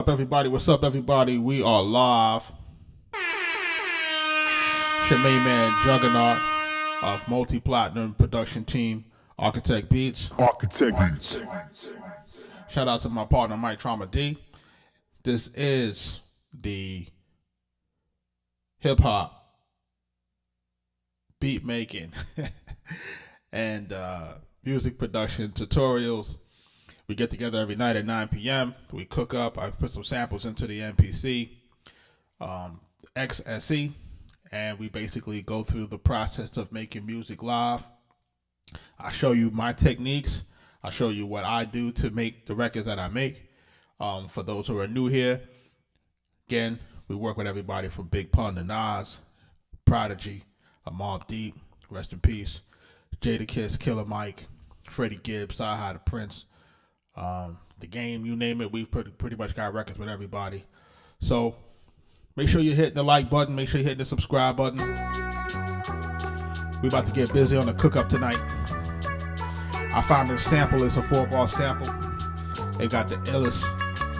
What's up, everybody? We are live. It's your main man, Juggernaut of multi-platinum production team, Arkatech Beatz. Arkatech Beatz. Shout out to my partner, Mike Trauma D. This is the hip-hop beat making and music production tutorials. We get together every night at 9 p.m. We cook up. I put some samples into the MPC XSE, and we basically go through the process of making music live. I show you my techniques. I show you what I do to make the records that I make. For those who are new here, again, we work with everybody from Big Pun to Nas, Prodigy, Mobb Deep, rest in peace, Jadakiss, Killer Mike, Freddie Gibbs, Sci-Hi the Prince, The Game, you name it. We've pretty much got records with everybody. So make sure you're hitting the like button. Make sure you're hitting the subscribe button. We're about to get busy on the cook up tonight. I found this sample. It's a 4-bar sample. They got the illest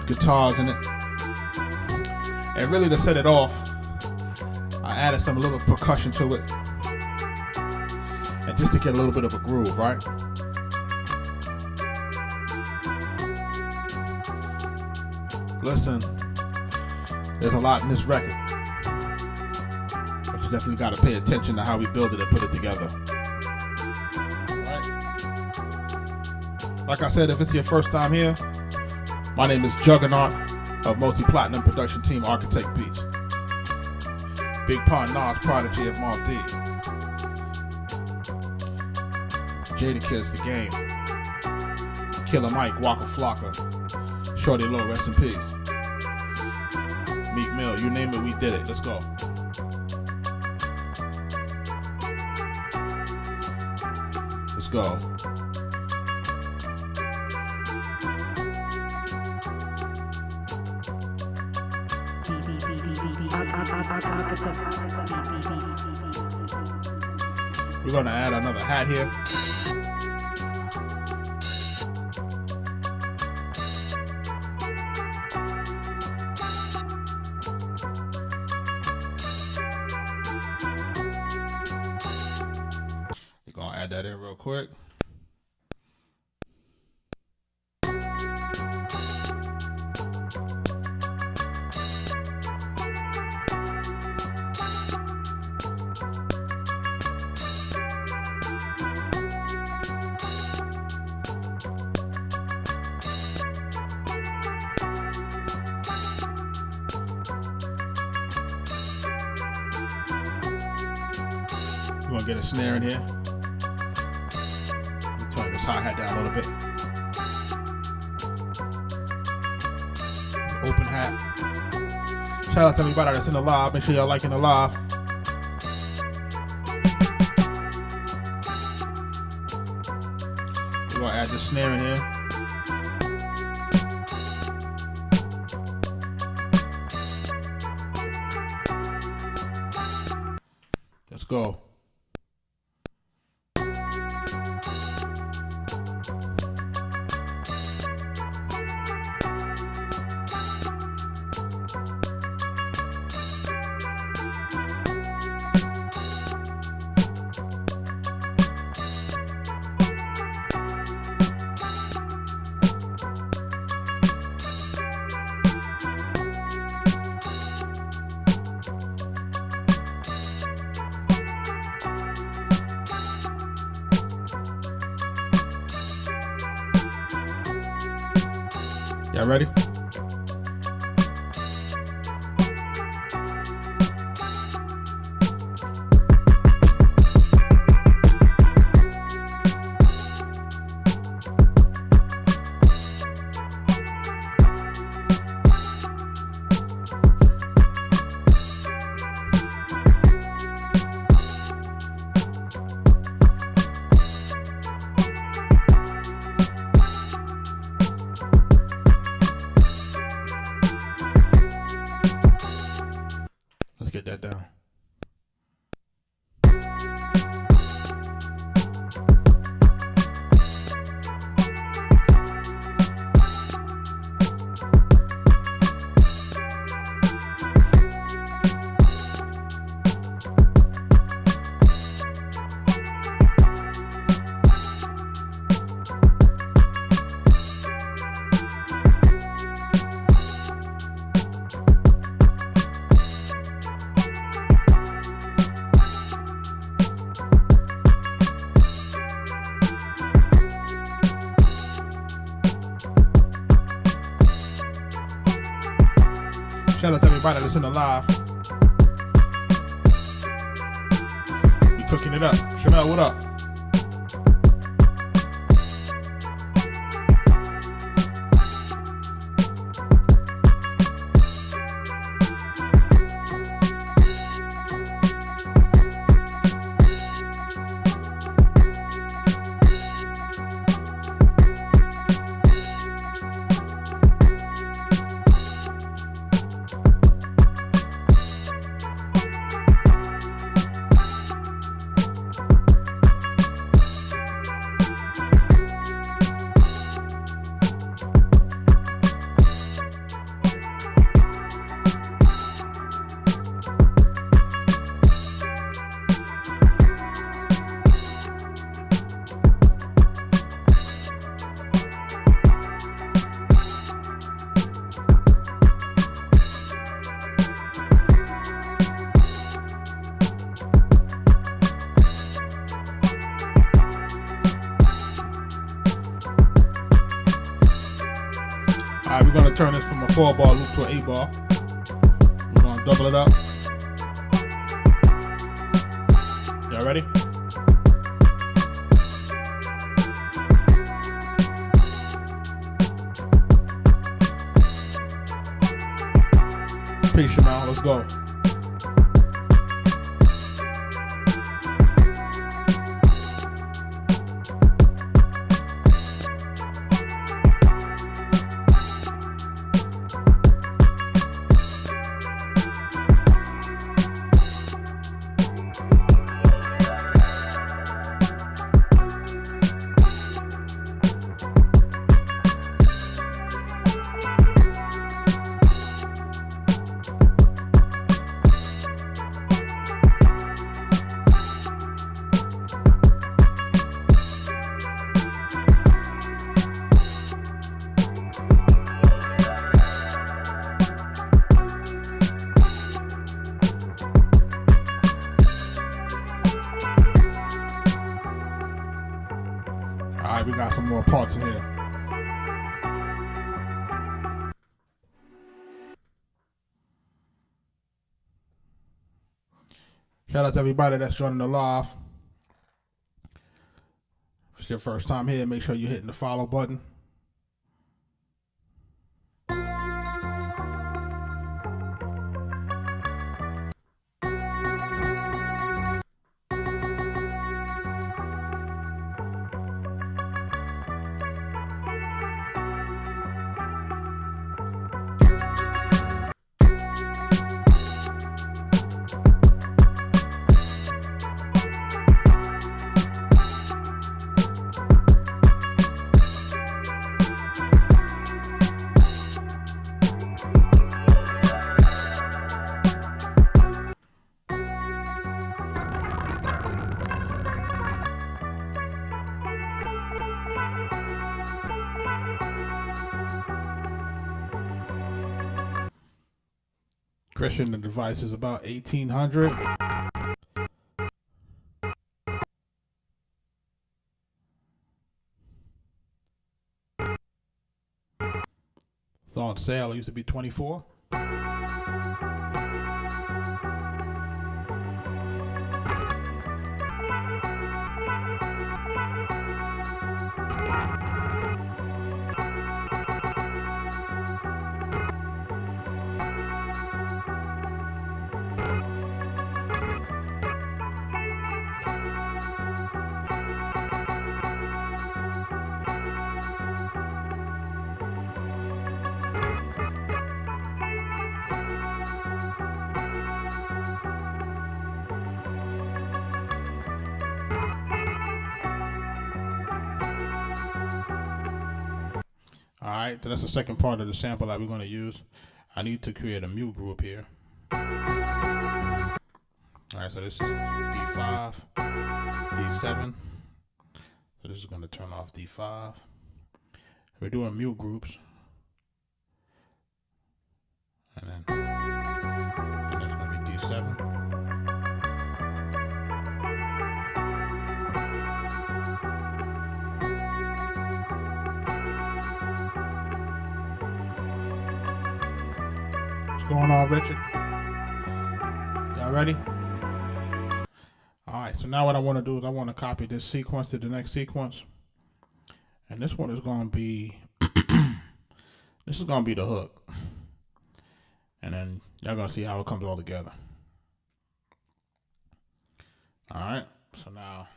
guitars in it. And really to set it off, I added some little percussion to it. And just to get a little bit of a groove, right? Listen, there's a lot in this record. But you definitely got to pay attention to how we build it and put it together. Right? Like I said, if it's your first time here, my name is Juggernaut of multi-platinum production team Arkatech Beatz. Big Pun, Nas, Prodigy, and Mobb Deep. Jadakiss, The Game. Killer Mike, Waka Flocka. Shorty Low, rest in peace. Meek Mill, you name it, we did it. Let's go. Let's go. We're gonna add another hat here. We're gonna add that in real quick. We're gonna get a snare in here. Turn this hi-hat down a little bit. Open hat. Shout out to everybody that's in the live. Make sure y'all liking the live. We're gonna add the snare in here. Let's go. Y'all ready? Shout out to everybody that's in the live. We cooking it up. Chanel, what up? Alright, we're gonna turn this from a 4-bar loop to an 8-bar. We're gonna double it up. Y'all ready? Peace, Shamal. Let's go. Alright, we got some more parts in here. Shout out to everybody that's joining the live. If it's your first time here, make sure you're hitting the follow button. Christian, the device is about 1800. It's on sale. It used to be 24. Alright, so that's the second part of the sample that we're going to use. I need to create a mute group here. Alright, so this is D5, D7. So this is going to turn off D5. We're doing mute groups. And that's going to be D7. going on, Richard? Y'all ready? Alright, so now what I want to do is I want to copy this sequence to the next sequence. And this one is going to be, this is going to be the hook. And then y'all going to see how it comes all together. Alright, so now.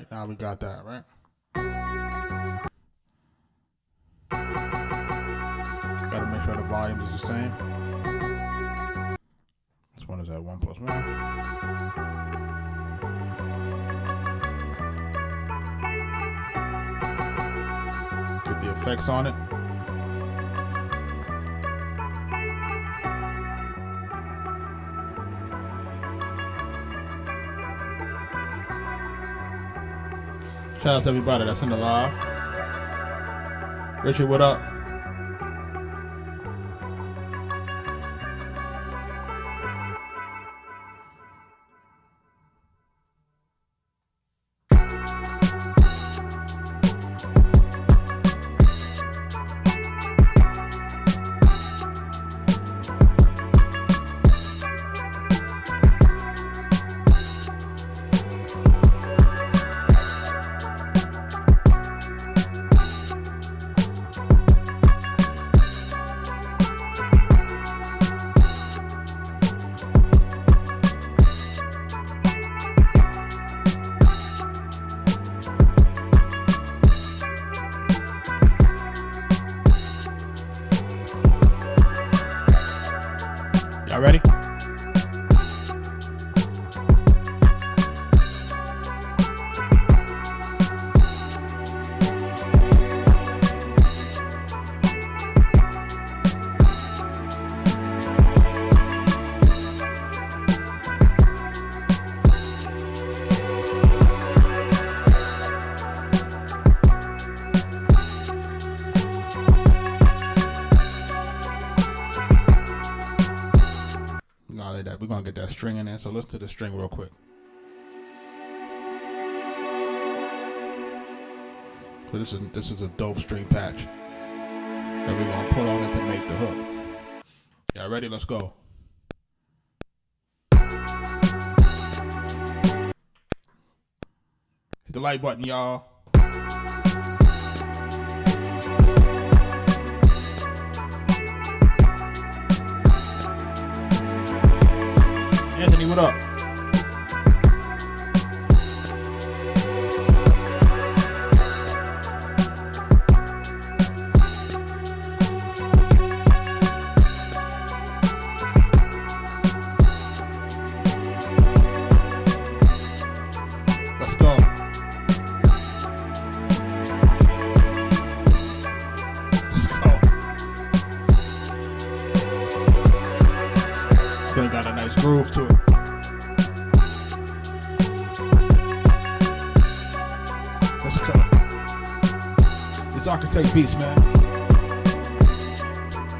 Now we got that, right? Gotta make sure the volume is the same. This one is at 1+1. Get the effects on it. Shout out to everybody that's in the live. Richard, what up? Y'all ready? We're gonna get that string in there, so listen to the string real quick. So this is a dope string patch that we're gonna put on it to make the hook. Y'all ready? Let's go. Hit the like button, y'all. Anthony, what up? Let's go. Let's go. Still got a nice groove to it. Let's go. It's Arkatech Beatz, man.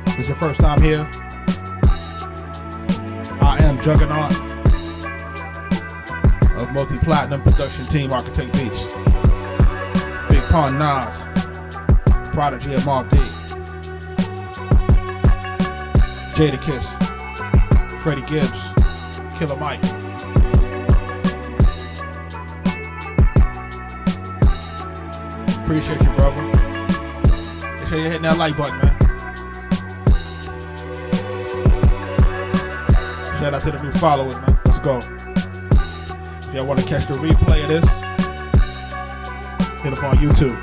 If it's your first time here, I am Juggernaut of multi-platinum production team Arkatech Beatz. Big Pun Nas, Prodigy at Mark D, Jadakiss, Freddie Gibbs, Killer Mike. Appreciate you, brother. Make sure you're hitting that like button, man. Shout out to the new followers, man. Let's go. If y'all want to catch the replay of this, hit up on YouTube.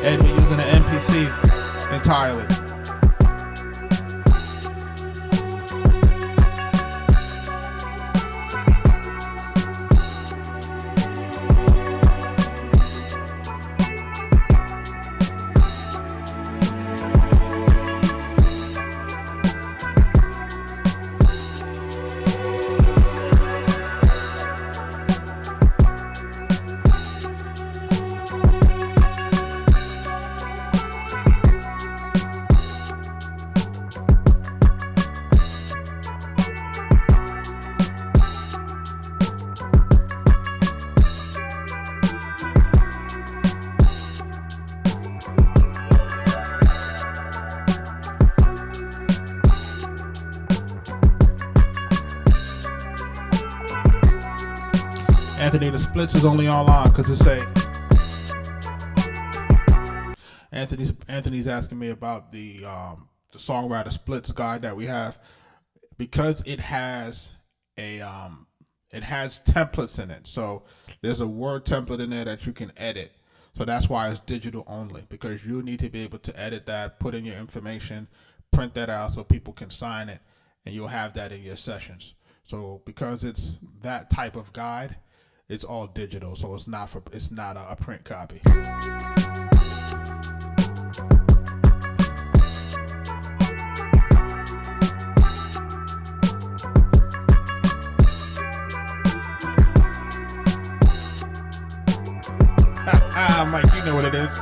And we're using an MPC entirely. Anthony, the splits is only online because it say Anthony's asking me about the songwriter splits guide that we have, because it has templates in it. So there's a word template in there that you can edit. So that's why it's digital only, because you need to be able to edit that, put in your information, print that out so people can sign it, and you'll have that in your sessions. So because it's that type of guide, it's all digital. So it's not a print copy. Mike, you know what it is.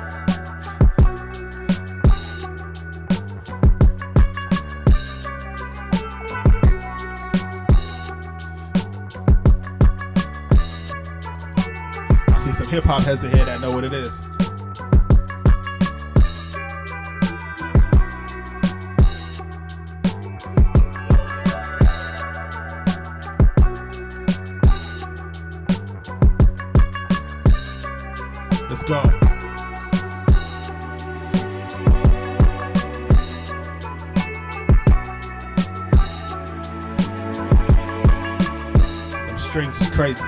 I see some hip hop heads in here that know what it is. Let's go. Them strings is crazy.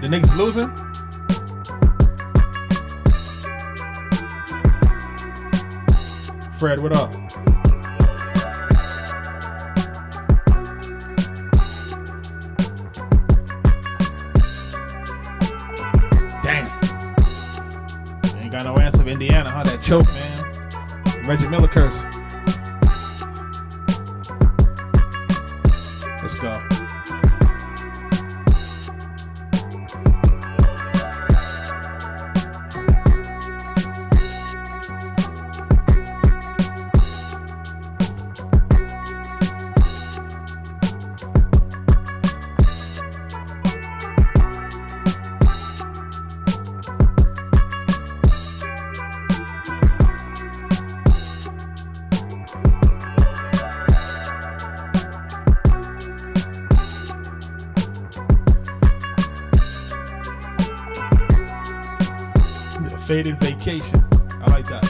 The niggas losing? Fred, what up? Damn. Ain't got no answer of Indiana, huh? That choke, man. Reggie Miller curse. Let's go. Faded vacation. I like that.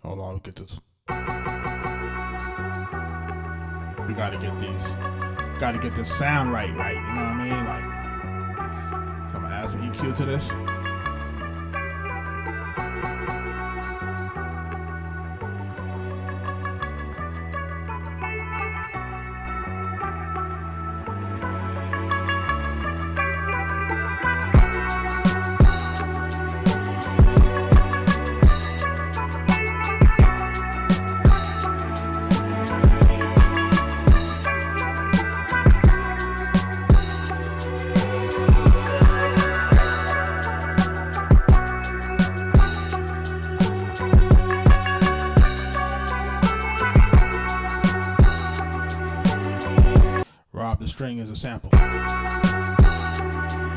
Hold on, get this. We gotta get this sound right, you know what I mean? Like, so I'm gonna add some EQ to this. The string is a sample.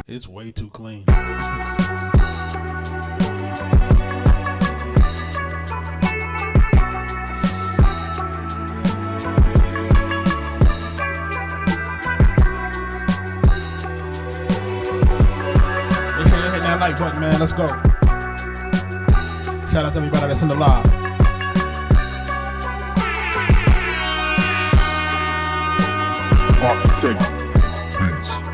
It's way too clean. let's go. Shout out to everybody that's in the live. Arkatech Beatz.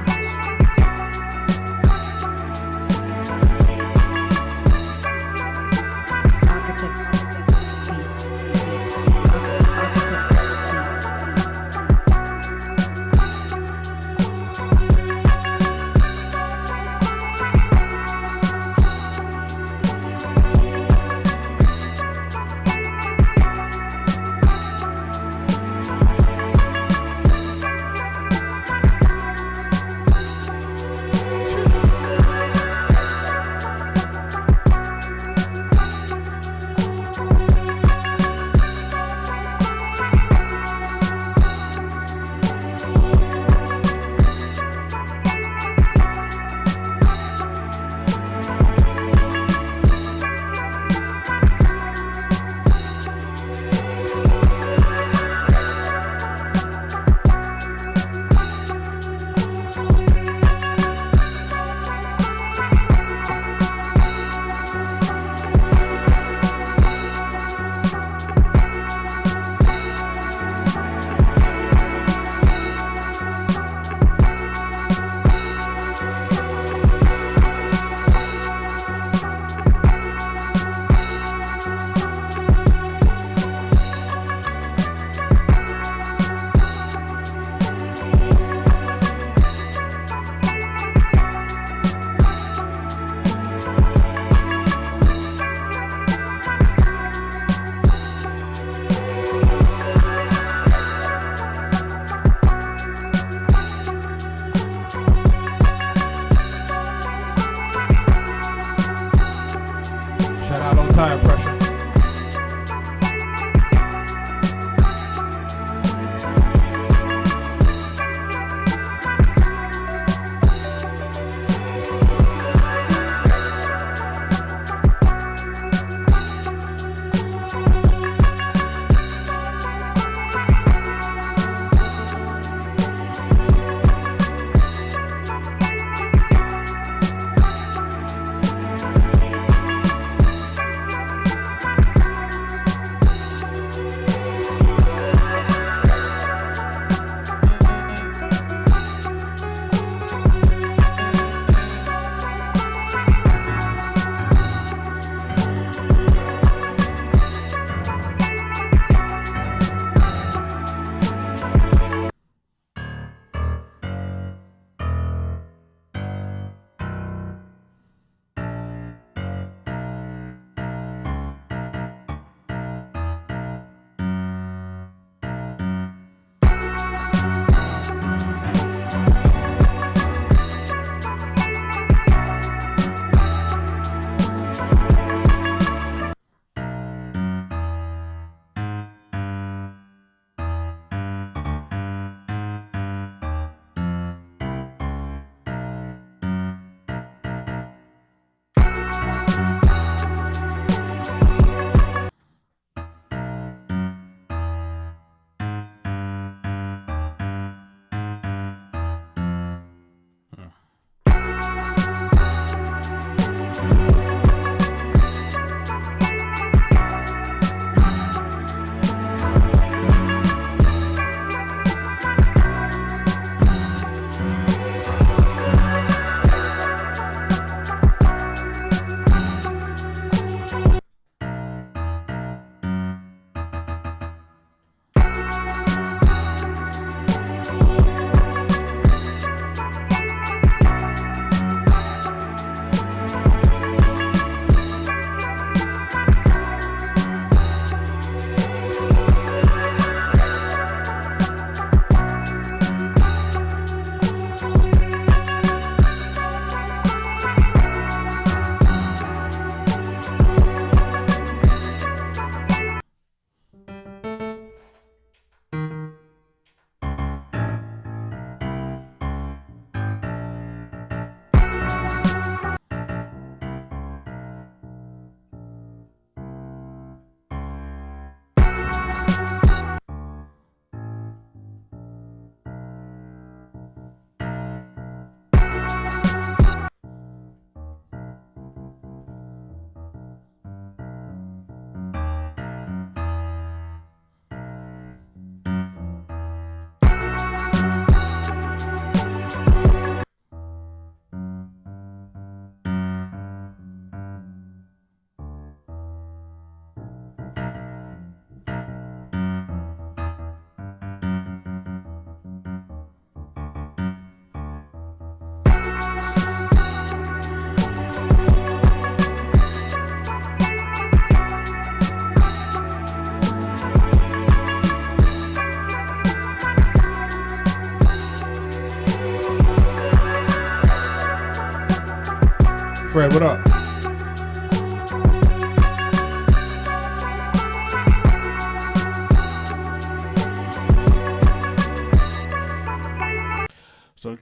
Tire pressure.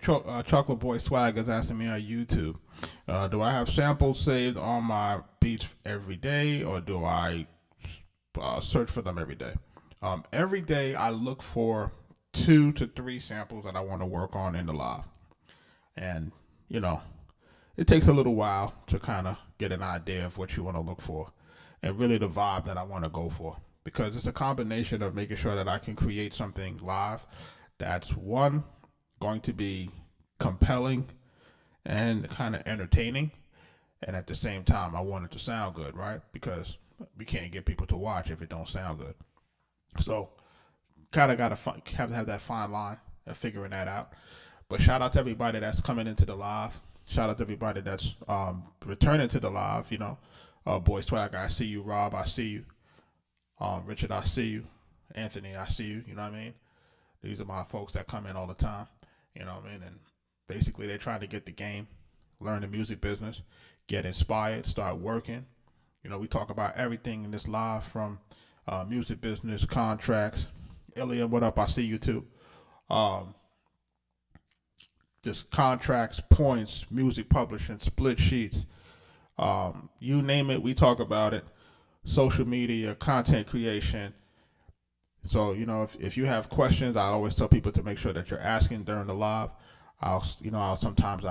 Chocolate Boy Swag is asking me on YouTube, do I have samples saved on my beats every day, or do I search for them every day? Every day I look for 2 to 3 samples that I want to work on in the live, and you know, it takes a little while to kind of get an idea of what you want to look for, and really the vibe that I want to go for, because it's a combination of making sure that I can create something live that's one going to be compelling and kind of entertaining, and at the same time I want it to sound good, right? Because we can't get people to watch if it don't sound good. So kind of got to have that fine line of figuring that out. But shout out to everybody that's coming into the live. Shout out to everybody that's returning to the live. Boy Swag, I see you. Rob, I see you. Richard, I see you. Anthony, I see you. You know what I mean? These are my folks that come in all the time. You know what I mean? And basically they're trying to get the game, learn the music business, get inspired, start working. We talk about everything in this live, from music business, contracts. Ilium, what up? I see you too. Just contracts, points, music publishing, split sheets. You name it, we talk about it. Social media, content creation. So, if you have questions, I always tell people to make sure that you're asking during the live. I'll sometimes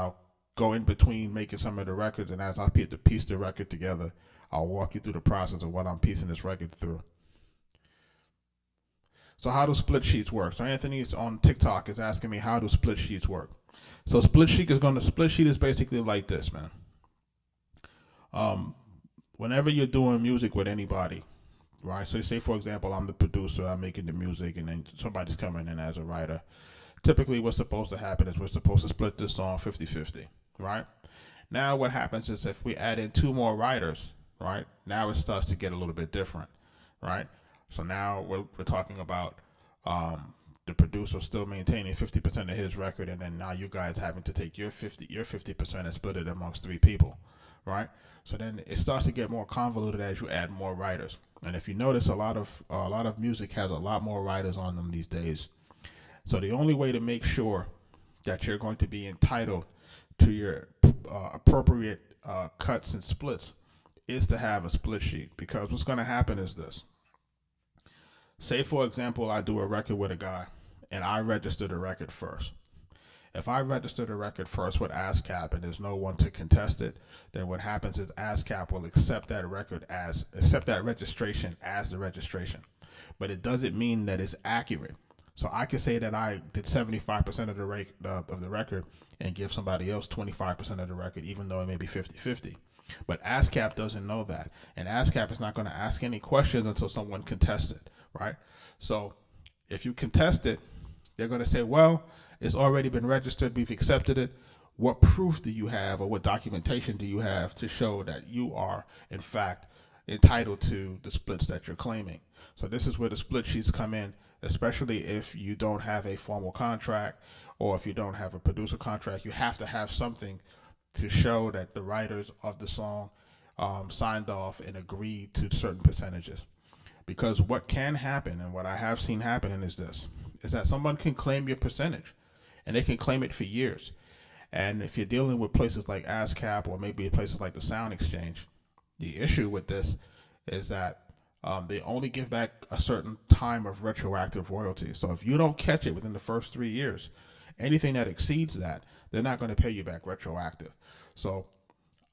go in between making some of the records, and as I piece the record together, I'll walk you through the process of what I'm piecing this record through. So how do split sheets work? So Anthony's on TikTok is asking me, how do split sheets work? So split sheet is basically like this, man. Whenever you're doing music with anybody, right? So say, for example, I'm the producer, I'm making the music, and then somebody's coming in as a writer. Typically what's supposed to happen is we're supposed to split this song 50-50, right? Now what happens is if we add in 2 more writers, right? Now it starts to get a little bit different, right? So now we're talking about the producer still maintaining 50% of his record, and then now you guys having to take your 50% and split it amongst 3 people, right? So then it starts to get more convoluted as you add more writers. And if you notice, a lot of music has a lot more writers on them these days. So the only way to make sure that you're going to be entitled to your appropriate cuts and splits is to have a split sheet, because what's going to happen is this. Say, for example, I do a record with a guy and I register the record first. If I register the record first with ASCAP and there's no one to contest it, then what happens is ASCAP will accept that registration as the registration. But it doesn't mean that it's accurate. So I could say that I did 75% of the record and give somebody else 25% of the record, even though it may be 50-50. But ASCAP doesn't know that. And ASCAP is not going to ask any questions until someone contests it, right? So if you contest it, they're going to say, well, it's already been registered, we've accepted it. What proof do you have, or what documentation do you have to show that you are, in fact, entitled to the splits that you're claiming? So this is where the split sheets come in, especially if you don't have a formal contract, or if you don't have a producer contract. You have to have something to show that the writers of the song signed off and agreed to certain percentages. Because what can happen, and what I have seen happening, is that someone can claim your percentage, and they can claim it for years. And if you're dealing with places like ASCAP, or maybe places like the Sound Exchange, the issue with this is that they only give back a certain time of retroactive royalty. So if you don't catch it within the first 3 years, anything that exceeds that, they're not going to pay you back retroactive. So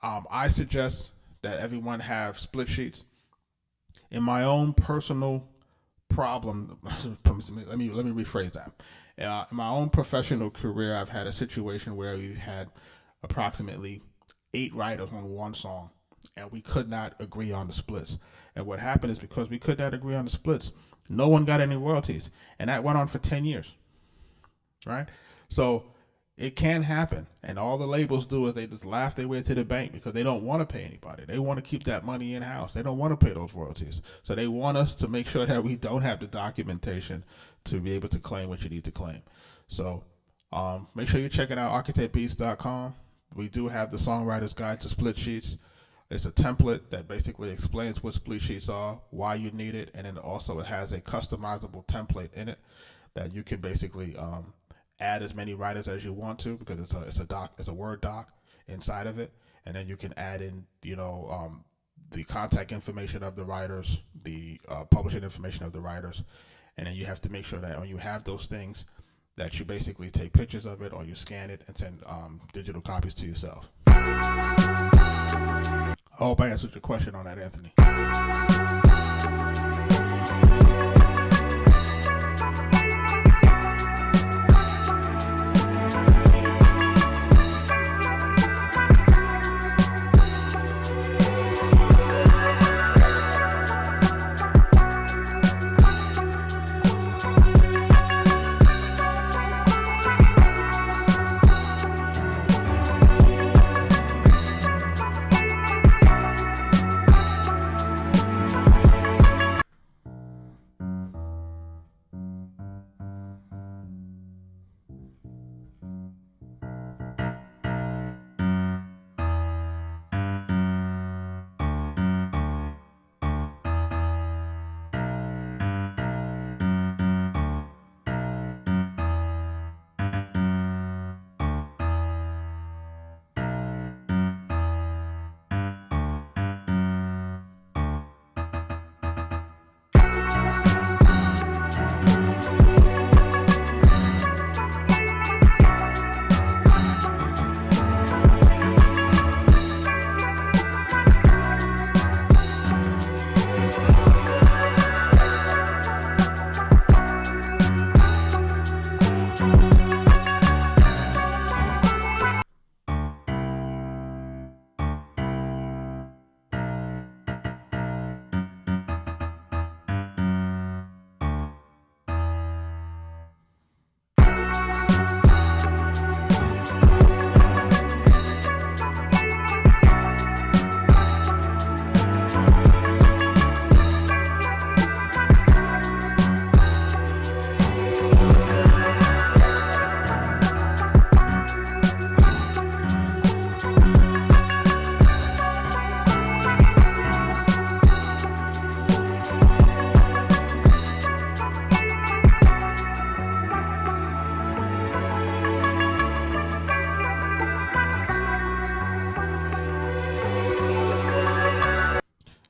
I suggest that everyone have split sheets. In my own personal problem, let me rephrase that. In my own professional career, I've had a situation where we had approximately 8 writers on one song, and we could not agree on the splits. And what happened is, because we could not agree on the splits, no one got any royalties, and that went on for 10 years, right? So it can happen, and all the labels do is they just laugh their way to the bank, because they don't want to pay anybody. They want to keep that money in-house. They don't want to pay those royalties. So they want us to make sure that we don't have the documentation to be able to claim what you need to claim. So make sure you're checking out arkatechbeatz.com. We do have the Songwriter's Guide to Split Sheets. It's a template that basically explains what split sheets are, why you need it, and then also it has a customizable template in it that you can basically add as many writers as you want to, because it's a Word doc inside of it, and then you can add in the contact information of the writers, the publishing information of the writers, and then you have to make sure that when you have those things, that you basically take pictures of it or you scan it and send digital copies to yourself. I hope I answered your question on that, Anthony.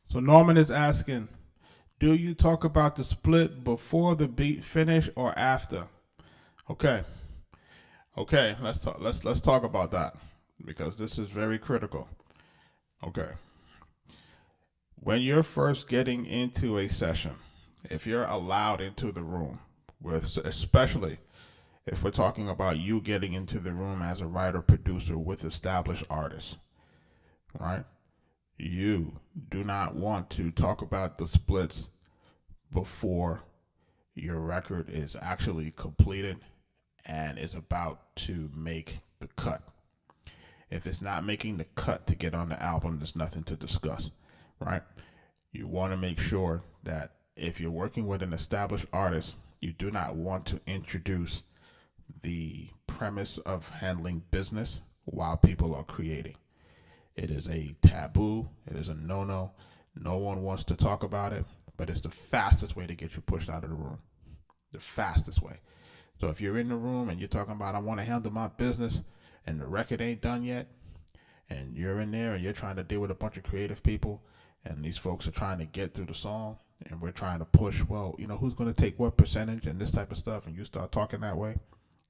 So Norman is asking, do you talk about the split before the beat finish or after? Okay. Let's talk about that, because this is very critical. Okay. When you're first getting into a session, if you're allowed into the room, especially if we're talking about you getting into the room as a writer producer with established artists, right? You do not want to talk about the splits before your record is actually completed and is about to make the cut. If it's not making the cut to get on the album, there's nothing to discuss, right? You want to make sure that if you're working with an established artist, you do not want to introduce the premise of handling business while people are creating. It is a taboo. It is a no-no. No one wants to talk about it, but it's the fastest way to get you pushed out of the room. The fastest way. So if you're in the room and you're talking about, I want to handle my business, and the record ain't done yet, and you're in there and you're trying to deal with a bunch of creative people, and these folks are trying to get through the song, and we're trying to push, well, who's going to take what percentage and this type of stuff, and you start talking that way,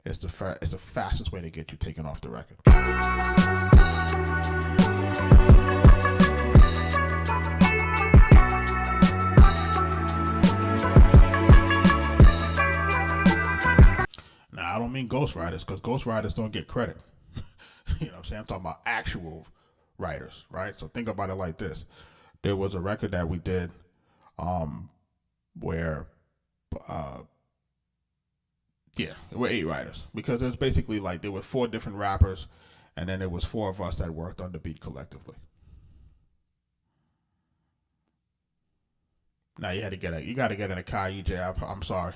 it's the fastest way to get you taken off the record. Now, I don't mean ghostwriters, because ghostwriters don't get credit. You know what I'm saying? I'm talking about actual writers, right? So think about it like this. There was a record that we did where, there were 8 writers, because it was basically like there were 4 different rappers, and then there was 4 of us that worked on the beat collectively. Now you got to get in a car, EJ. I'm sorry.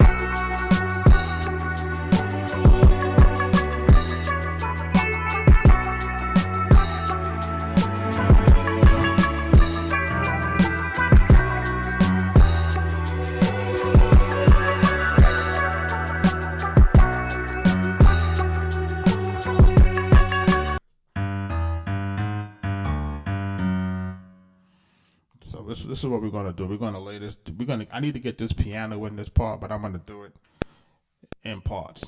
this is what we're gonna do. We're gonna lay this. I need to get this piano in this part, but I'm gonna do it in parts.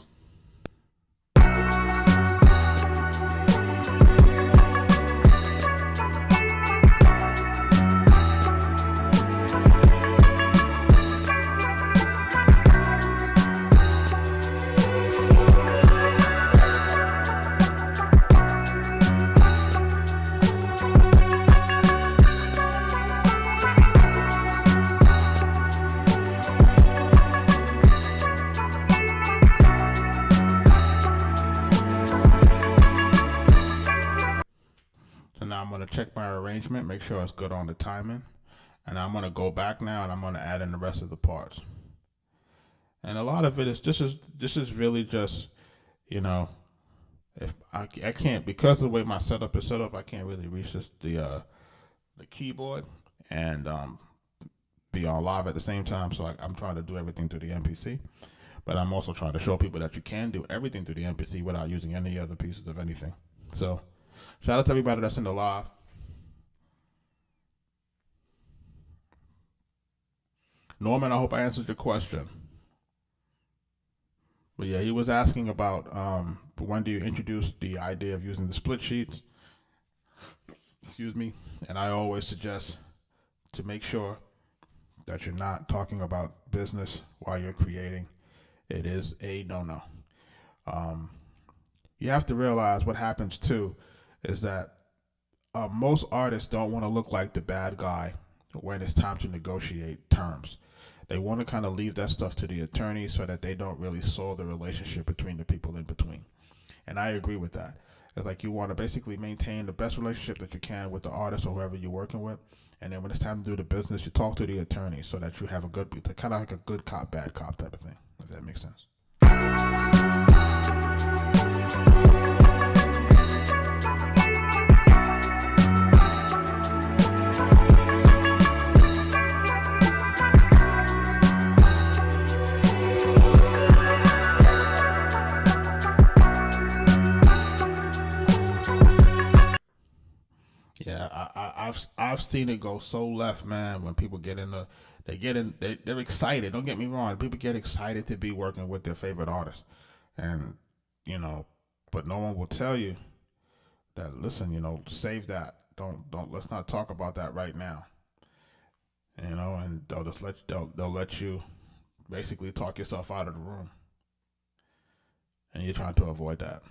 Now I'm going to check my arrangement, make sure it's good on the timing. And I'm going to go back now and I'm going to add in the rest of the parts. And a lot of it is, this is really just, if I can't, because of the way my setup is set up, I can't really reach the keyboard and be on live at the same time. So I'm trying to do everything through the MPC. But I'm also trying to show people that you can do everything through the MPC without using any other pieces of anything. So shout out to everybody that's in the live. Norman, I hope I answered your question. But yeah, he was asking about when do you introduce the idea of using the split sheets? Excuse me. And I always suggest to make sure that you're not talking about business while you're creating. It is a no-no. You have to realize what happens too is that most artists don't want to look like the bad guy when it's time to negotiate terms. They want to kind of leave that stuff to the attorney so that they don't really soil the relationship between the people in between. And I agree with that. It's like you want to basically maintain the best relationship that you can with the artist or whoever you're working with. And then when it's time to do the business, you talk to the attorney so that you have a good, kind of like a good cop, bad cop type of thing, if that makes sense. Yeah, I've seen it go so left, man. When people get in they're excited. Don't get me wrong. People get excited to be working with their favorite artist, and but no one will tell you that. Listen, save that. Don't. Let's not talk about that right now. And they'll let you basically talk yourself out of the room, and you're trying to avoid that.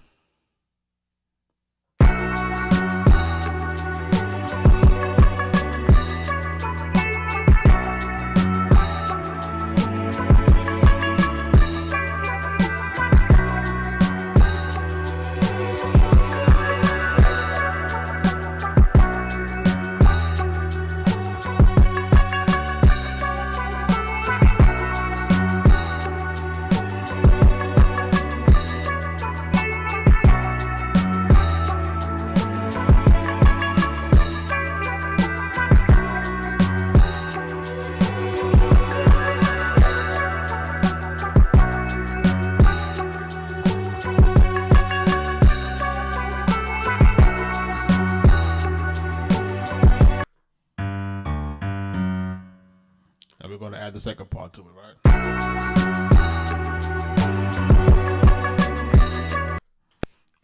Now we're going to add the second part to it, right?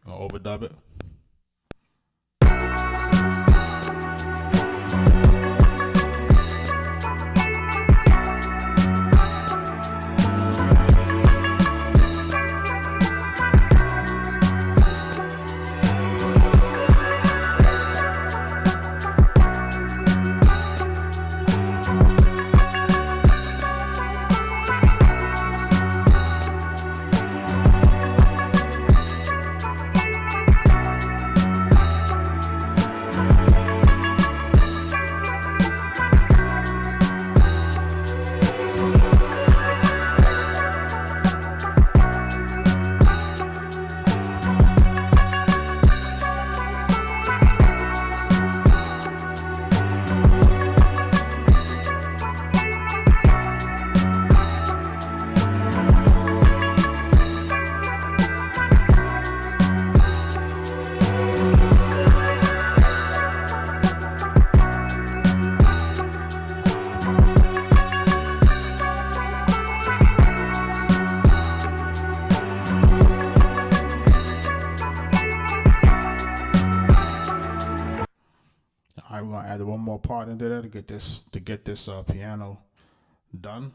I'll overdub it. part into there to get this piano done.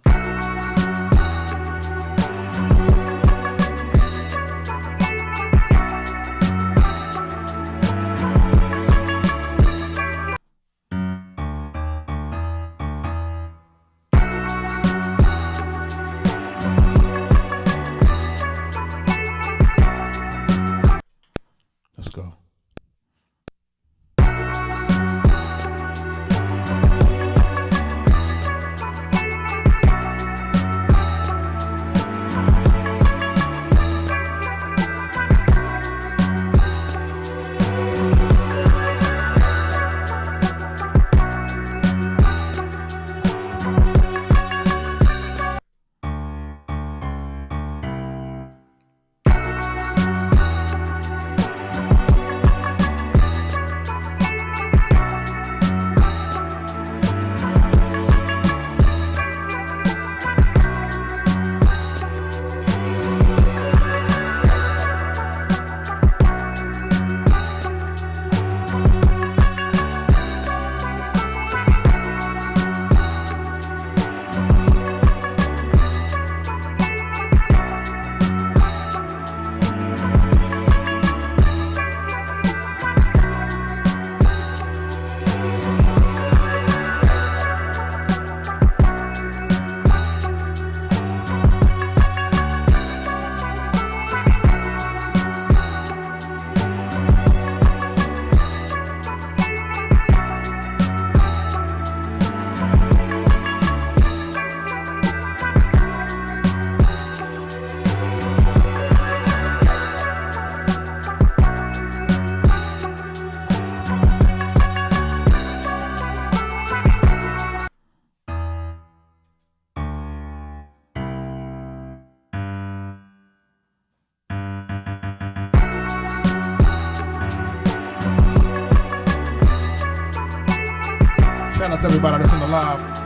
Let's go. Shout out to everybody that's in the live.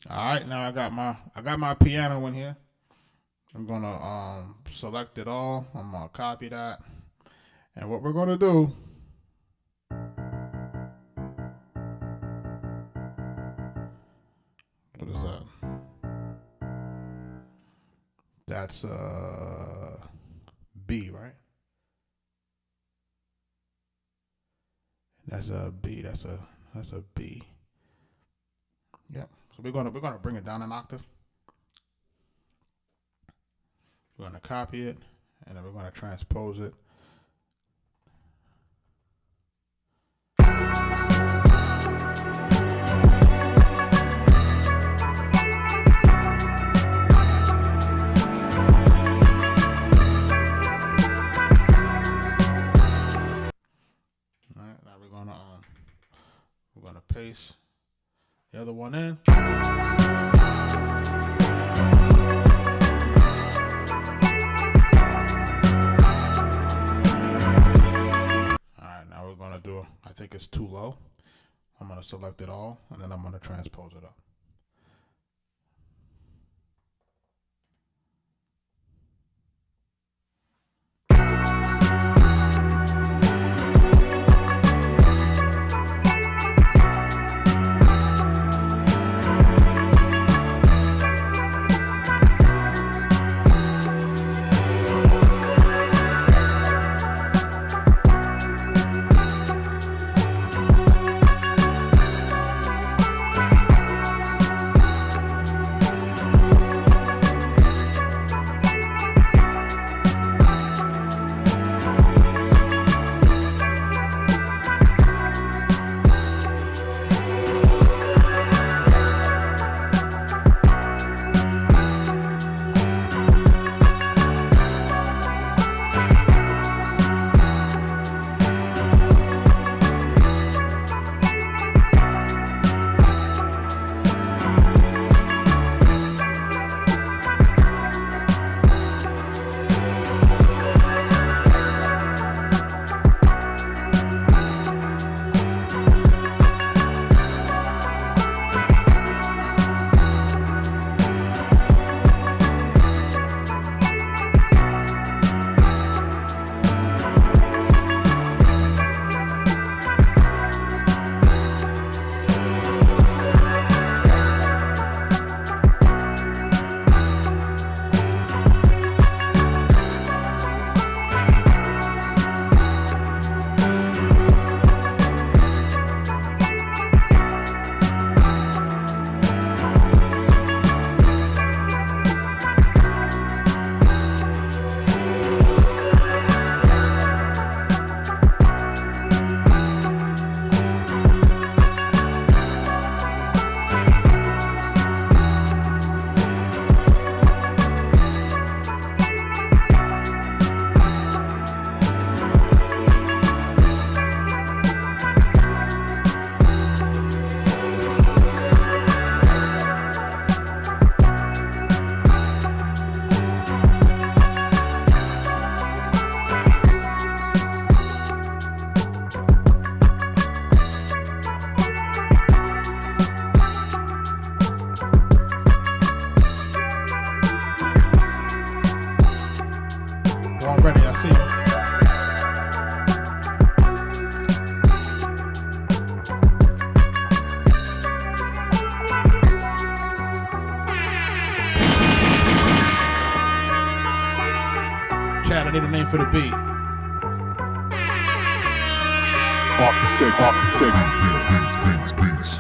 Alright, now I got my piano in here. I'm gonna select it all. I'm gonna copy that. And what we're gonna do, what is that? That's B, right? That's a B. That's a B. Yep. So we're gonna bring it down an octave. We're gonna copy it, and then we're gonna transpose it. All right, now we're gonna paste the other one in. Alright, now we're gonna do, I think it's too low. I'm gonna select it all, and then I'm gonna transpose it up. need a name for the beat. Arkatech Beatz.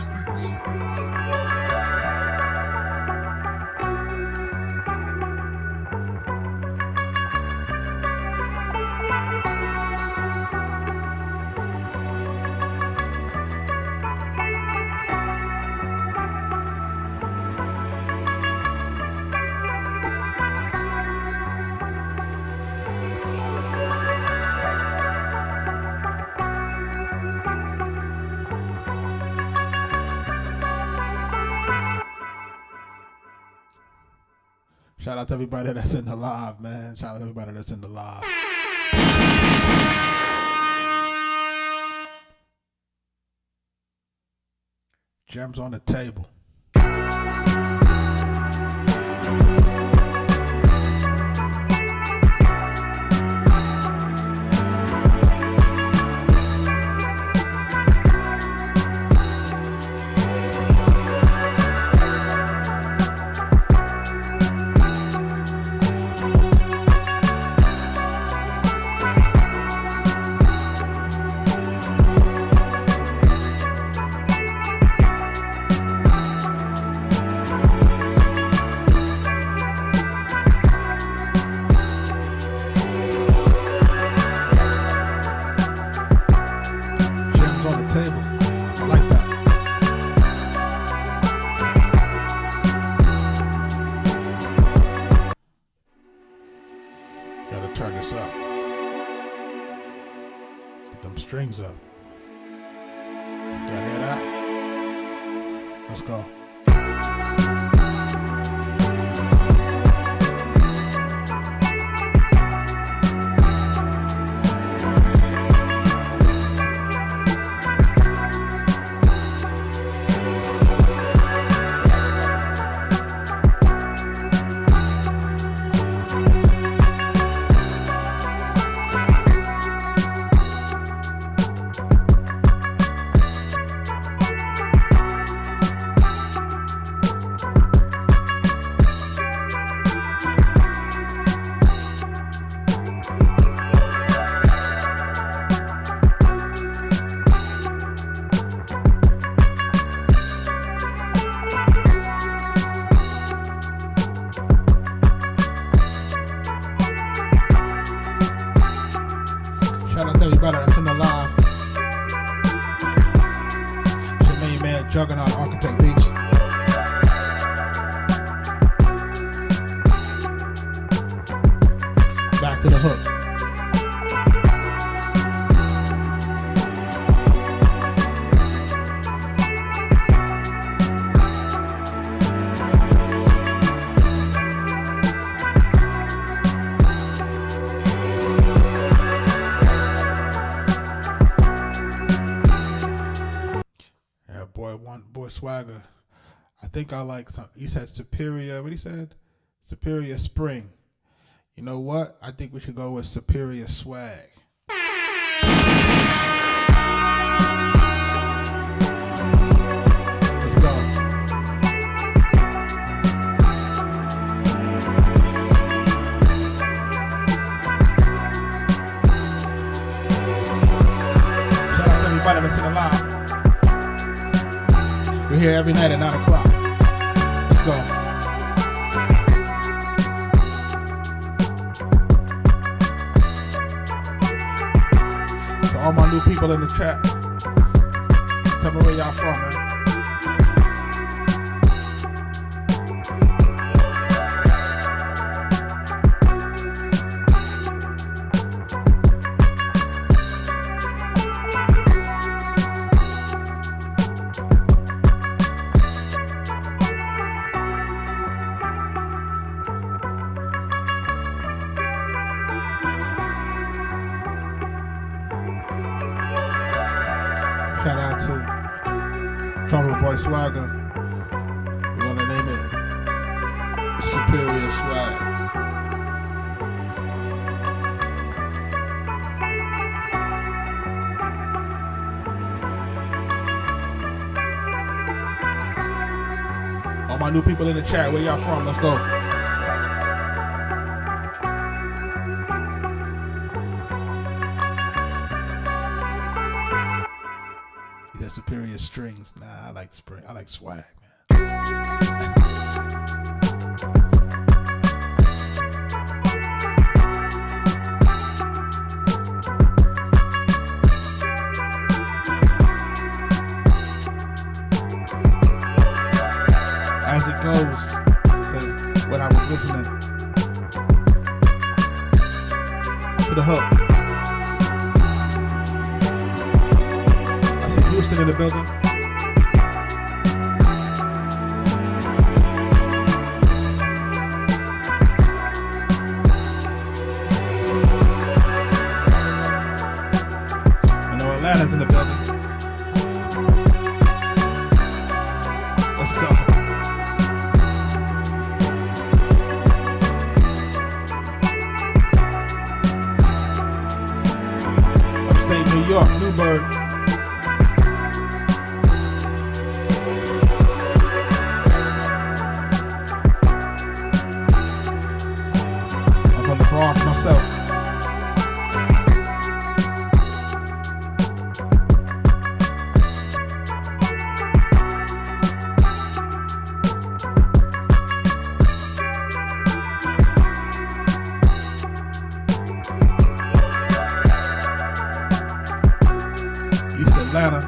Shout out to everybody that's in the live, man. Shout out to everybody that's in the live. Gems on the table. Turn this up. Get them strings up. Y'all hear that? Let's go. Shout out to everybody that's in the live. It's your main man, Juggernaut, Arkatech Beatz. Back to the hook. Boy Swagger. I think I like some. He said Superior. What he said? Superior Spring. You know what? I think we should go with Superior Swag. Let's go. Shout out to everybody that's in the live. We're here every night at 9 o'clock. Let's go. To all my new people in the chat, tell me where y'all from, man. Shout out to Trouble Boy Swagger. We're gonna name it Superior Swag. All my new people in the chat, where y'all from? Let's go. strings. Nah, I like spring. I like swag, man. As it goes, says when I was listening to the hook. I see Houston in the building. I know Atlanta's in the building. Let's go. Upstate New York, Newburgh. I'm from the Bronx myself. East Atlanta.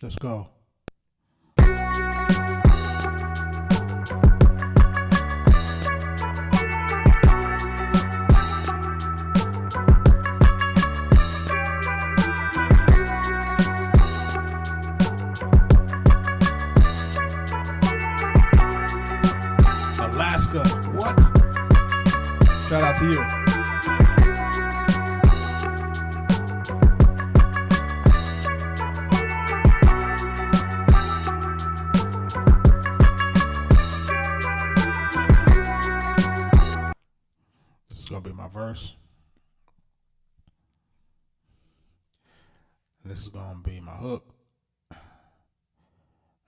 Let's go. Alaska, what? Shout out to you. This is gonna be my verse. And this is gonna be my hook.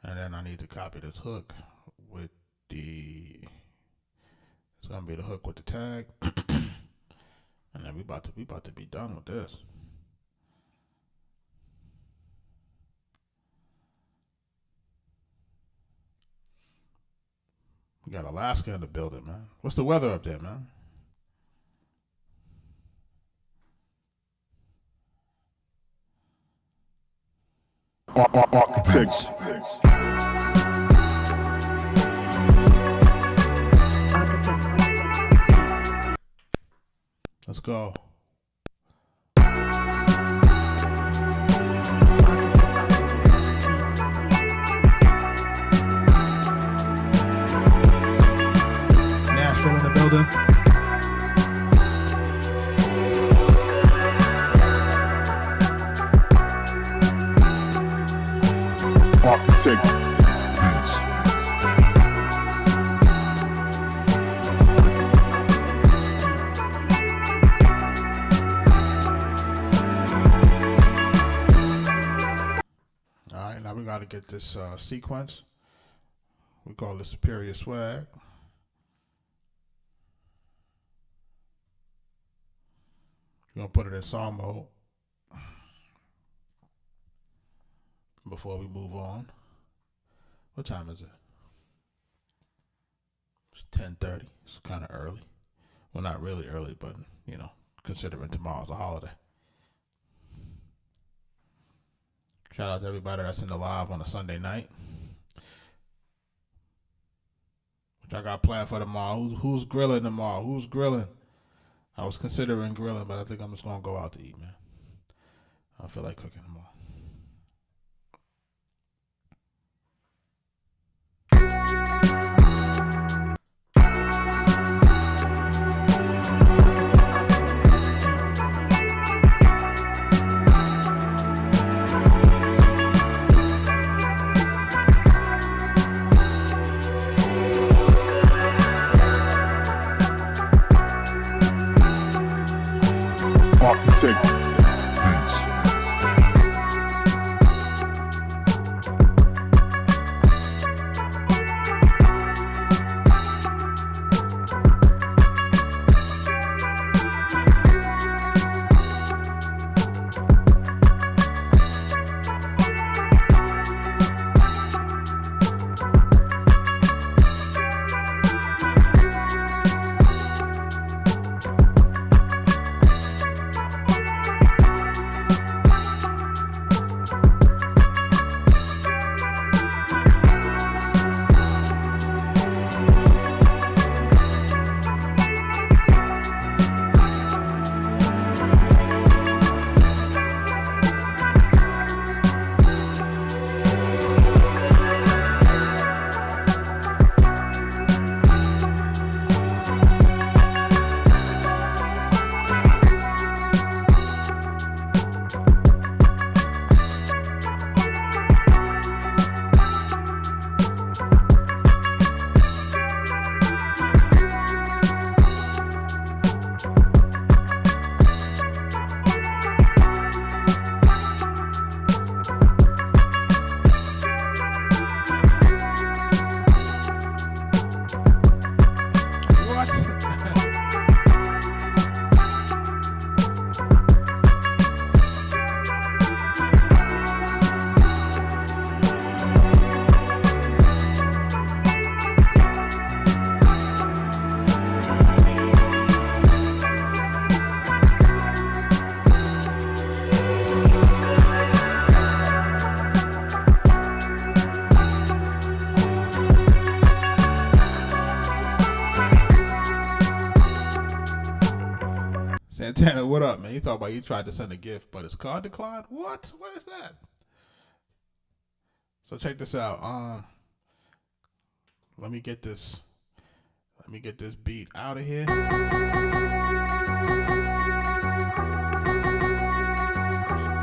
And then I need to copy this hook with it's gonna be the hook with the tag. And then we about to be done with this. We got Alaska in the building, man. What's the weather up there, man? Arkatech. Let's go. Nashville in the building. Arkatech Beatz. Alright, now we gotta get this sequence. We call this Superior Swag. We're gonna put it in song mode before we move on. What time is it? It's 10:30. It's kind of early. Well, not really early, but you know, considering tomorrow's a holiday. Shout out to everybody that's in the live on a Sunday night. Which I got planned for tomorrow. Who's grilling tomorrow? Who's grilling? I was considering grilling, but I think I'm just gonna go out to eat, man. I don't feel like cooking tomorrow. Arkatech Beatz. Santana, what up, man? You talk about you tried to send a gift, but his card declined. What? What is that? So check this out. Let me get this beat out of here. That's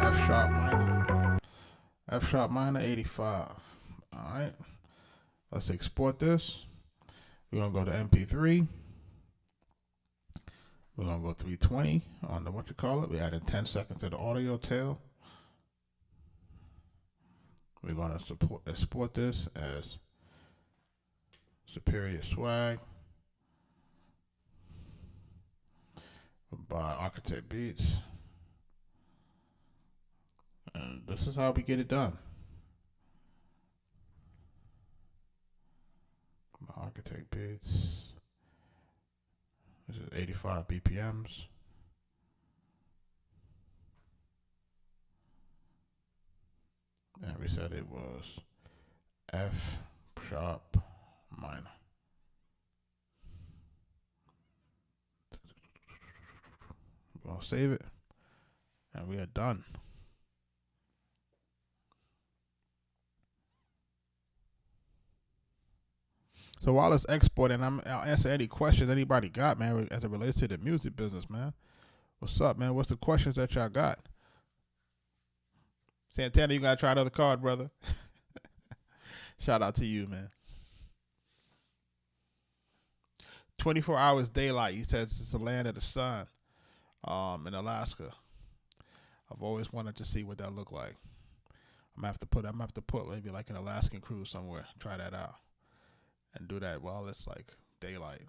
F sharp minor. F sharp minor 85. All right. Let's export this. We're gonna go to MP3. We're gonna go 320 on the We added 10 seconds to the audio tail. We're gonna export this as Superior Swag by Arkatech Beatz. And this is how we get it done. Arkatech Beatz. This is 85 BPMs. And we said it was F sharp minor. We're going to save it. And we are done. So while it's exporting, I'll answer any questions anybody got, man, as it relates to the music business, man. What's up, man? What's the questions that y'all got? Santana, you gotta try another card, brother. Shout out to you, man. 24 hours daylight. He says it's the land of the sun, in Alaska. I've always wanted to see what that looked like. I'm gonna have to put maybe like an Alaskan cruise somewhere. Try that out. And do that while it's like daylight.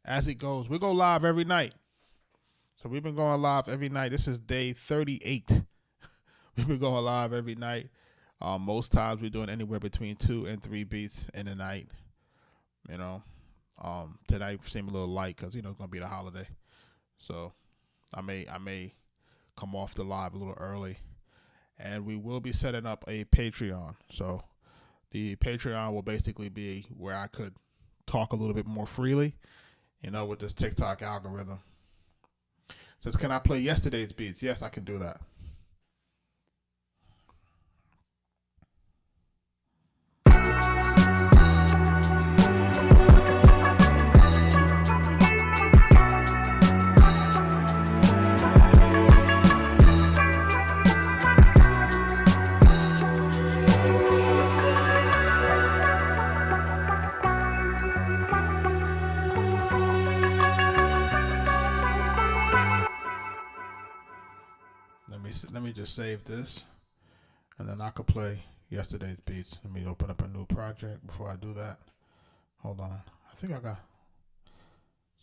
As it goes, we go live every night. So we've been going live every night. This is day 38. We've been going live every night. Most times we're doing anywhere between 2 and 3 beats in the night. You know, tonight seemed a little light because it's gonna be the holiday. So I may come off the live a little early, and we will be setting up a Patreon. So the Patreon will basically be where I could talk a little bit more freely, with this TikTok algorithm. Says, can I play yesterday's beats? Yes, I can do that. let me just save this, and then I could play yesterday's beats. Let me open up a new project before I do that. Hold on. I think I got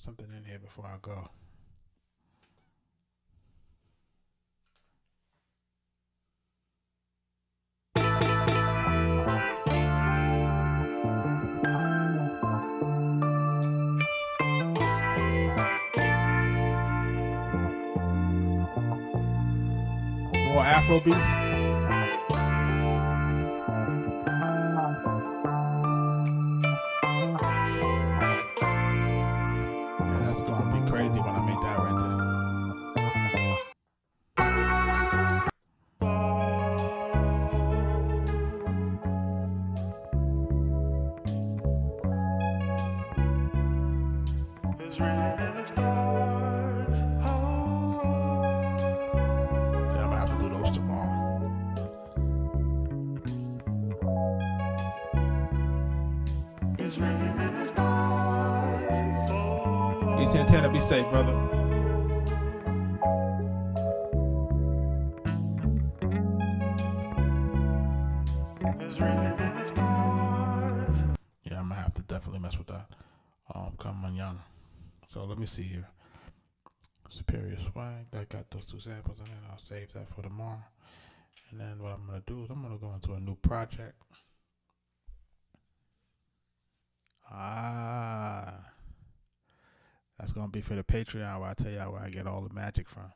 something in here before I go. More Afro beats. Yeah, that's gonna be crazy when I make that right there. Yeah, I'm gonna have to do those tomorrow. East Antenna, be safe, brother. Yeah, I'm gonna have to definitely mess with that. Come mañana. So let me see here. Superior Swag. I got those two samples, and then I'll save that for tomorrow. And then what I'm gonna do is I'm gonna go into a new project. That's gonna be for the Patreon, where I tell y'all where I get all the magic from.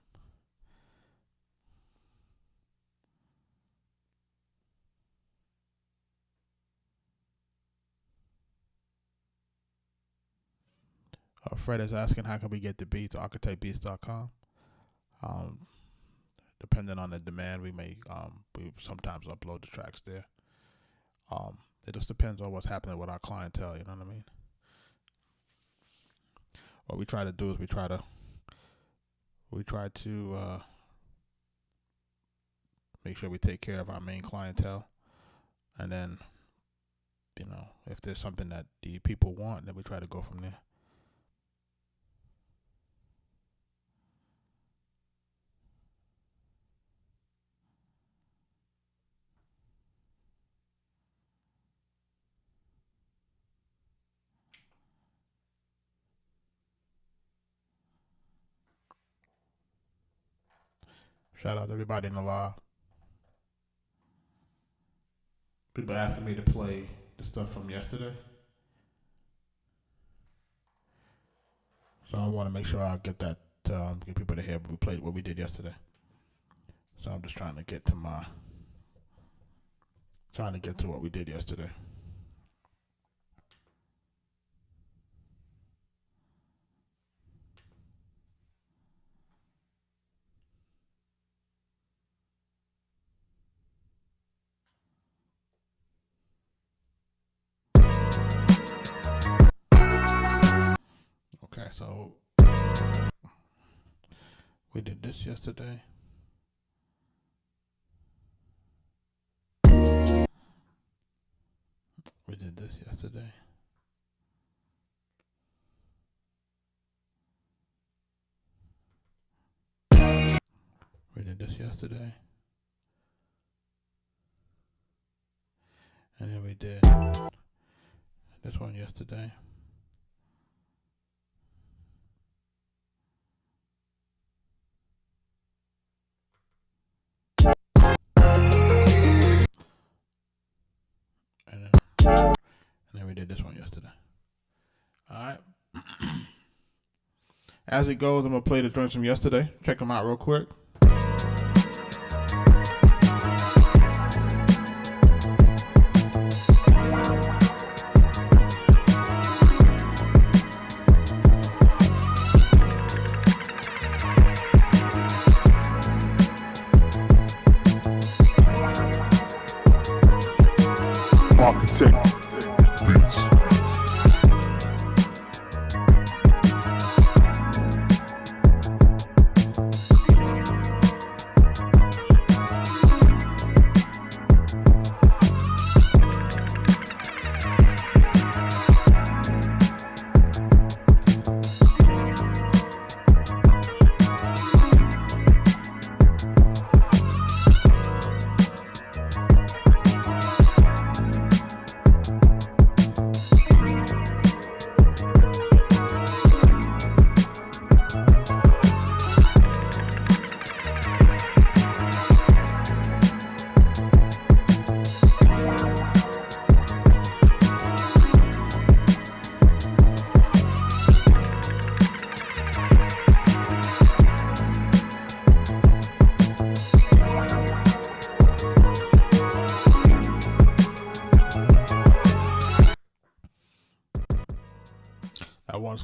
Fred is asking, how can we get the beats? ArkatechBeatz.com. Depending on the demand, we may we sometimes upload the tracks there. It just depends on what's happening with our clientele. You know what I mean? What we try to do is we try to make sure we take care of our main clientele, and then, you know, if there's something that the people want, then we try to go from there. Shout out to everybody in the live. People asking me to play the stuff from yesterday, so I want to make sure I get that, get people to hear what we did yesterday. So I'm just trying to get to what we did yesterday. Okay, so we did this yesterday. We did this yesterday. We did this yesterday. And then we did this one yesterday. And then we did this one yesterday. Alright. As it goes, I'm going to play the joints from yesterday. Check them out real quick. Arkatech Beatz.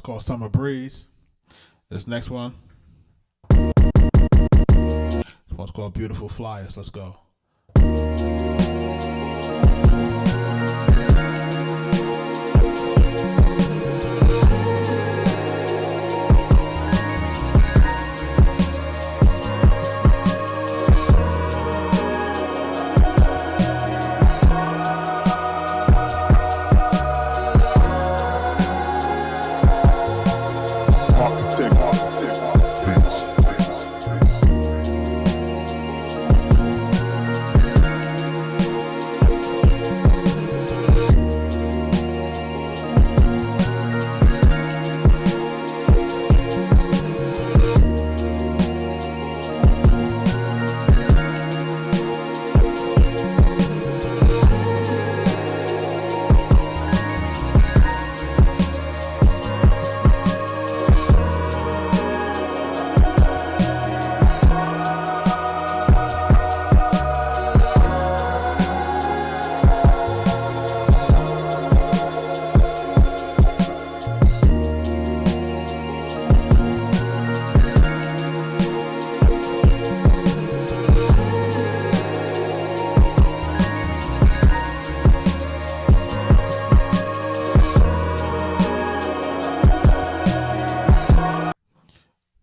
called Summer Breeze. This next one, this one's called Beautiful Flyers. Let's go. Arkatech Beatz.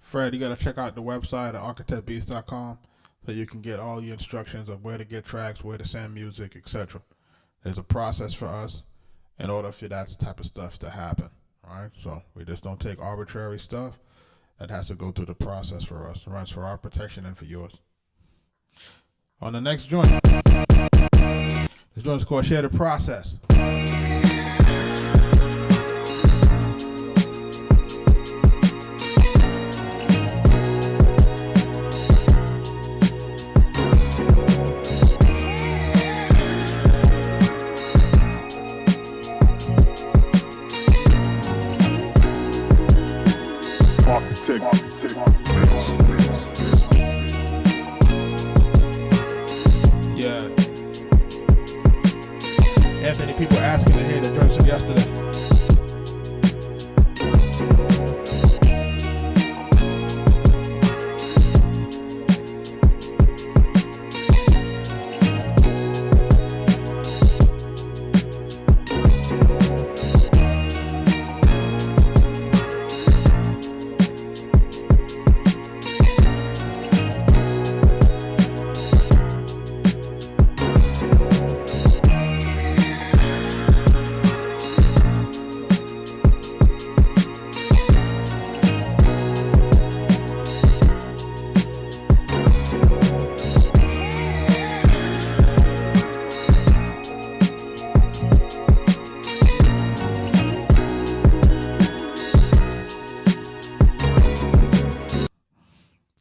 Fred, you got to check out the website at arkatechbeatz.com so you can get all the instructions of where to get tracks, where to send music, etc. There's a process for us in order for that type of stuff to happen. All right, so we just don't take arbitrary stuff. That has to go through the process for us. It runs for our protection and for yours. On the next joint, this joint is called Share the Process. Arkatech Beatz. Yeah. Anthony, people asking to hear the joints from yesterday.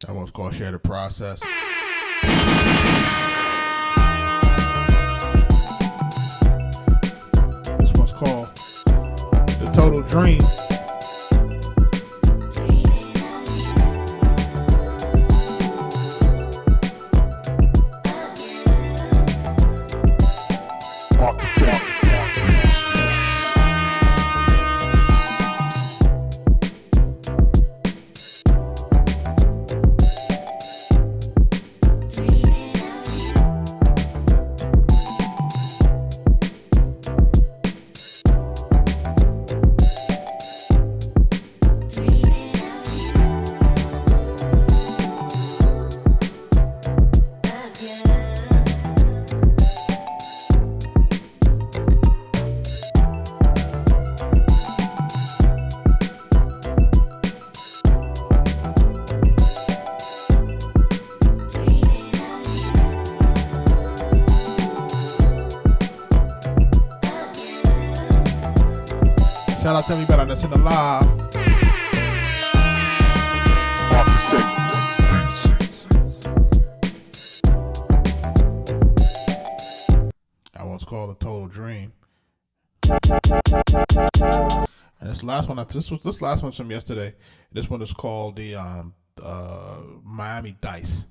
That one's called Share the Process. This one's called The Total Dream. Arkatech Beatz. Shout out to everybody that's in the live. Arkatech Beatz. That one's called The Total Dream. And this last one, this last one's from yesterday. This one is called the Miami Dice.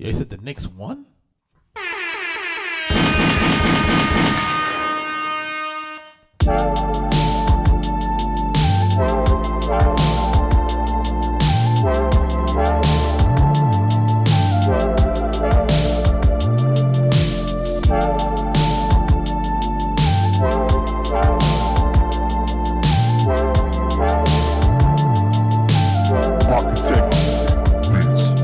They said the Knicks won? Arkatech Beatz.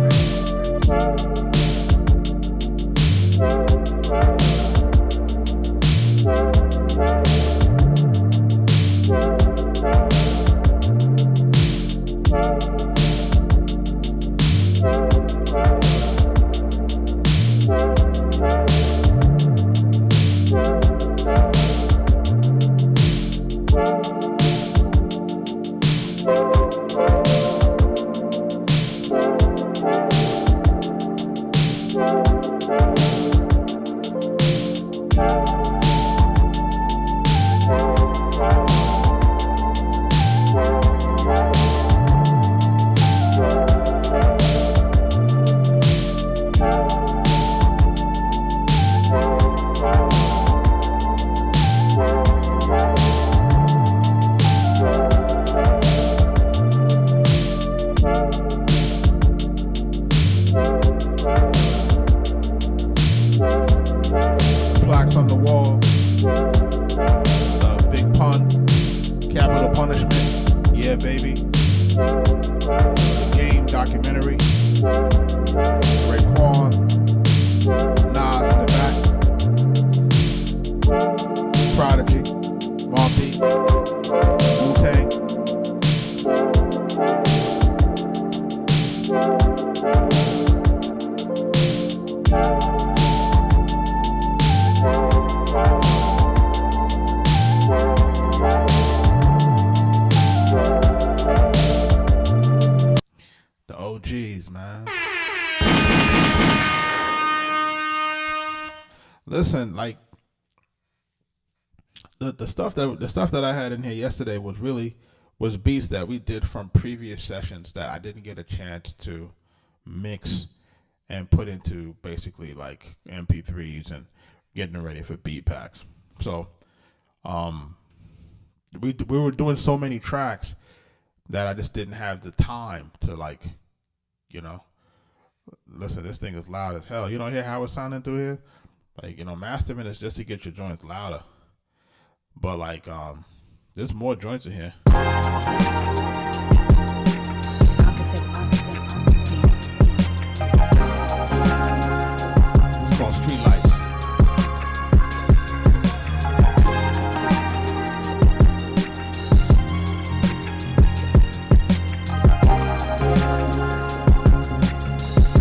Plaques on the wall. Big pun. Capital punishment. Yeah, baby. The Game documentary. Raekwon. Nas in the back. Prodigy. Mobb Wu-Tang. The OGs, man. Listen, like the stuff that I had in here yesterday was beats that we did from previous sessions that I didn't get a chance to mix and put into basically like MP3s and getting ready for beat packs. So we were doing so many tracks that I just didn't have the time to, like, you know, listen, this thing is loud as hell. You don't hear how it's sounding through here? Like, you know, mastering is just to get your joints louder. But like, there's more joints in here. It's called Street Lights.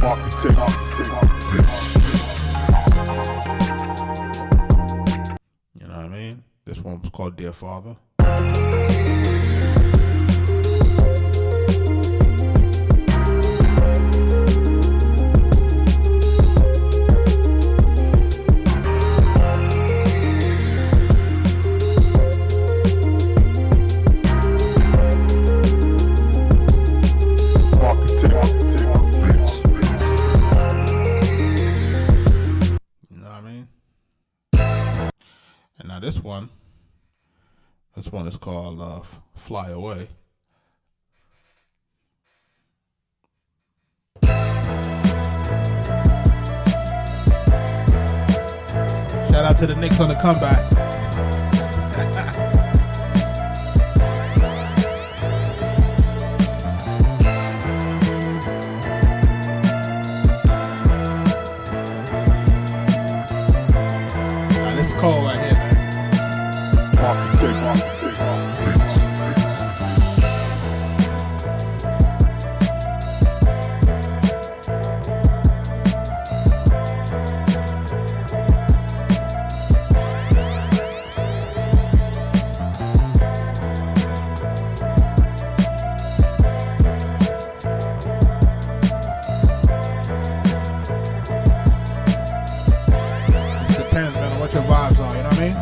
Arkatech Beatz. You know what I mean? This one was called Dear Father. This one is called Fly Away. Shout out to the Knicks on the comeback. Now, this is cold right here, man. Arkatech Beatz. Depends, man, on what your vibes are, you know what I mean?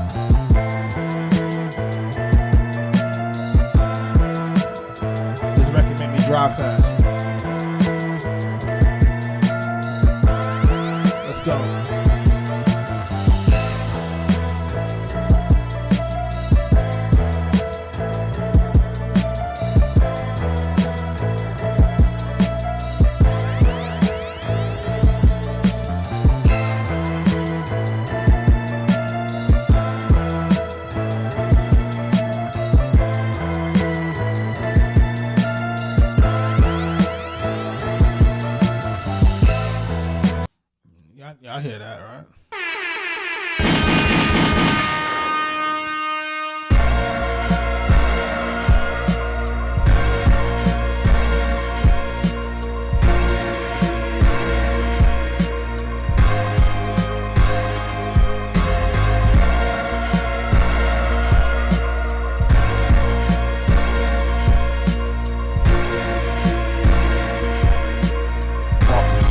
This record made me drive fast. I hear that, right?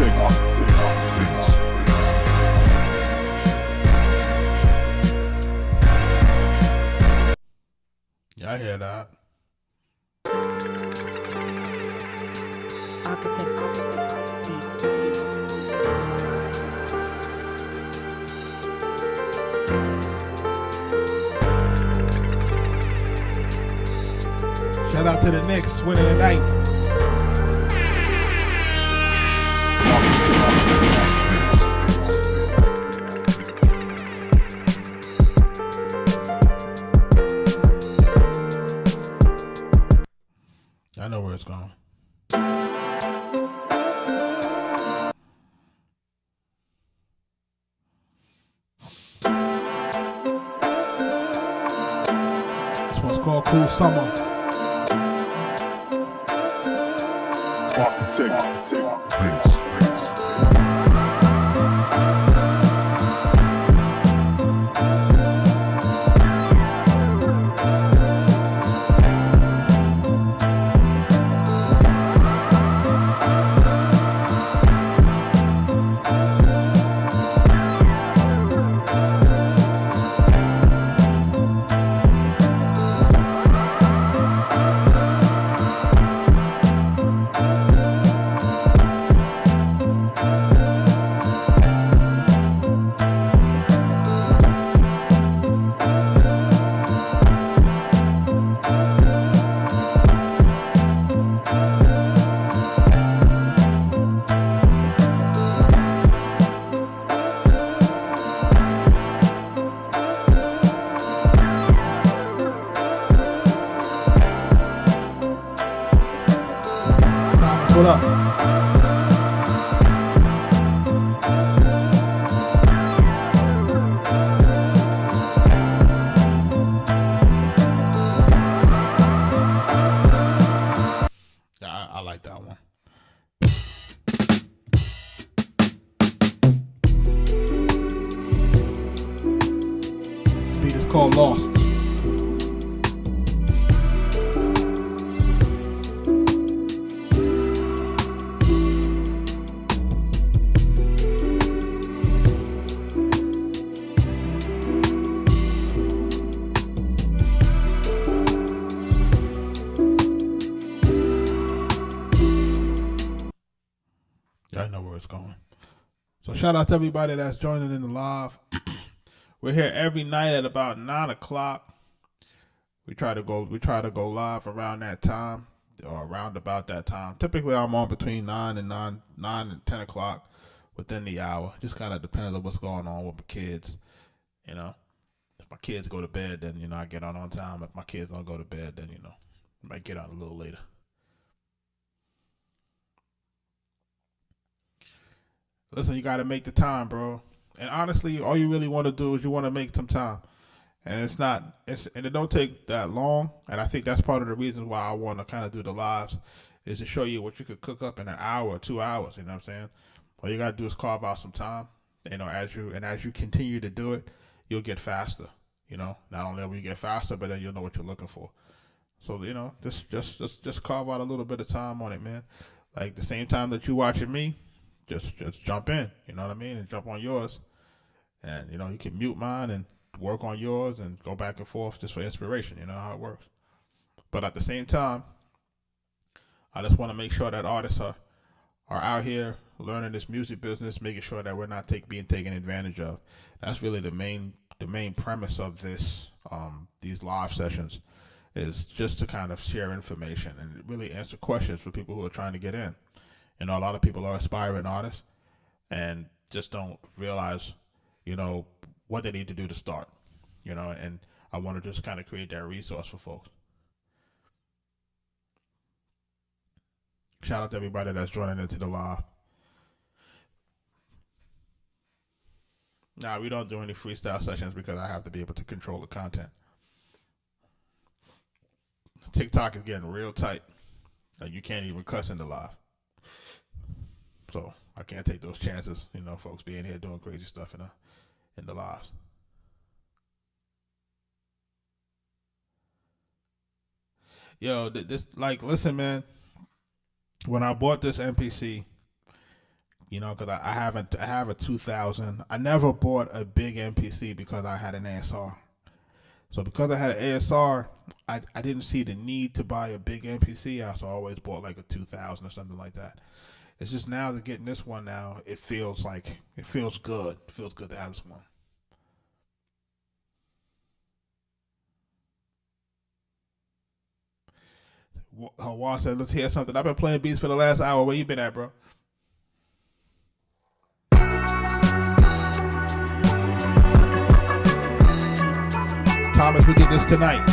Arkatech Beatz. Yeah, I hear that. Arkatech Beatz. Shout out to the Knicks winning the night. Arkatech Beatz. I know where it's going. This one's called Cool Summer. Arkatech Beatz. Thomas, what up? Yeah, I like that one. This beat is called Lost. I know where it's going. So shout out to everybody that's joining in the live. We're here every night at about 9 o'clock. We try to go live around that time or around about that time. Typically I'm on between 9 and 10 o'clock within the hour. Just kind of depends on what's going on with my kids. You know, if my kids go to bed, then I get on time. If my kids don't go to bed, then I might get on a little later. Listen, you got to make the time, bro. And honestly, all you really want to do is you want to make some time. And it don't take that long. And I think that's part of the reason why I want to kind of do the lives is to show you what you could cook up in an hour or 2 hours. You know what I'm saying? All you got to do is carve out some time. As you continue to do it, you'll get faster. Not only will you get faster, but then you'll know what you're looking for. So, just carve out a little bit of time on it, man. Like the same time that you watching me, just jump in, you know what I mean, and jump on yours, and you can mute mine and work on yours and go back and forth just for inspiration. You know how it works. But at the same time, I just want to make sure that artists are out here learning this music business, making sure that we're not being taken advantage of. That's really the main premise of these live sessions, is just to kind of share information and really answer questions for people who are trying to get in. A lot of people are aspiring artists and just don't realize, what they need to do to start, and I want to just kind of create that resource for folks. Shout out to everybody that's joining into the live. Nah, we don't do any freestyle sessions because I have to be able to control the content. TikTok is getting real tight. Like you can't even cuss in the live. So I can't take those chances, folks being here doing crazy stuff in the lives. Yo, this like listen, man. When I bought this MPC, because I have a 2000. I never bought a big MPC because I had an ASR. So because I had an ASR, I didn't see the need to buy a big MPC. I always bought like a 2000 or something like that. It's just now that getting this one now, it feels good. It feels good to have this one. Juan said, "Let's hear something." I've been playing beats for the last hour. Where you been at, bro? Thomas, we did this tonight.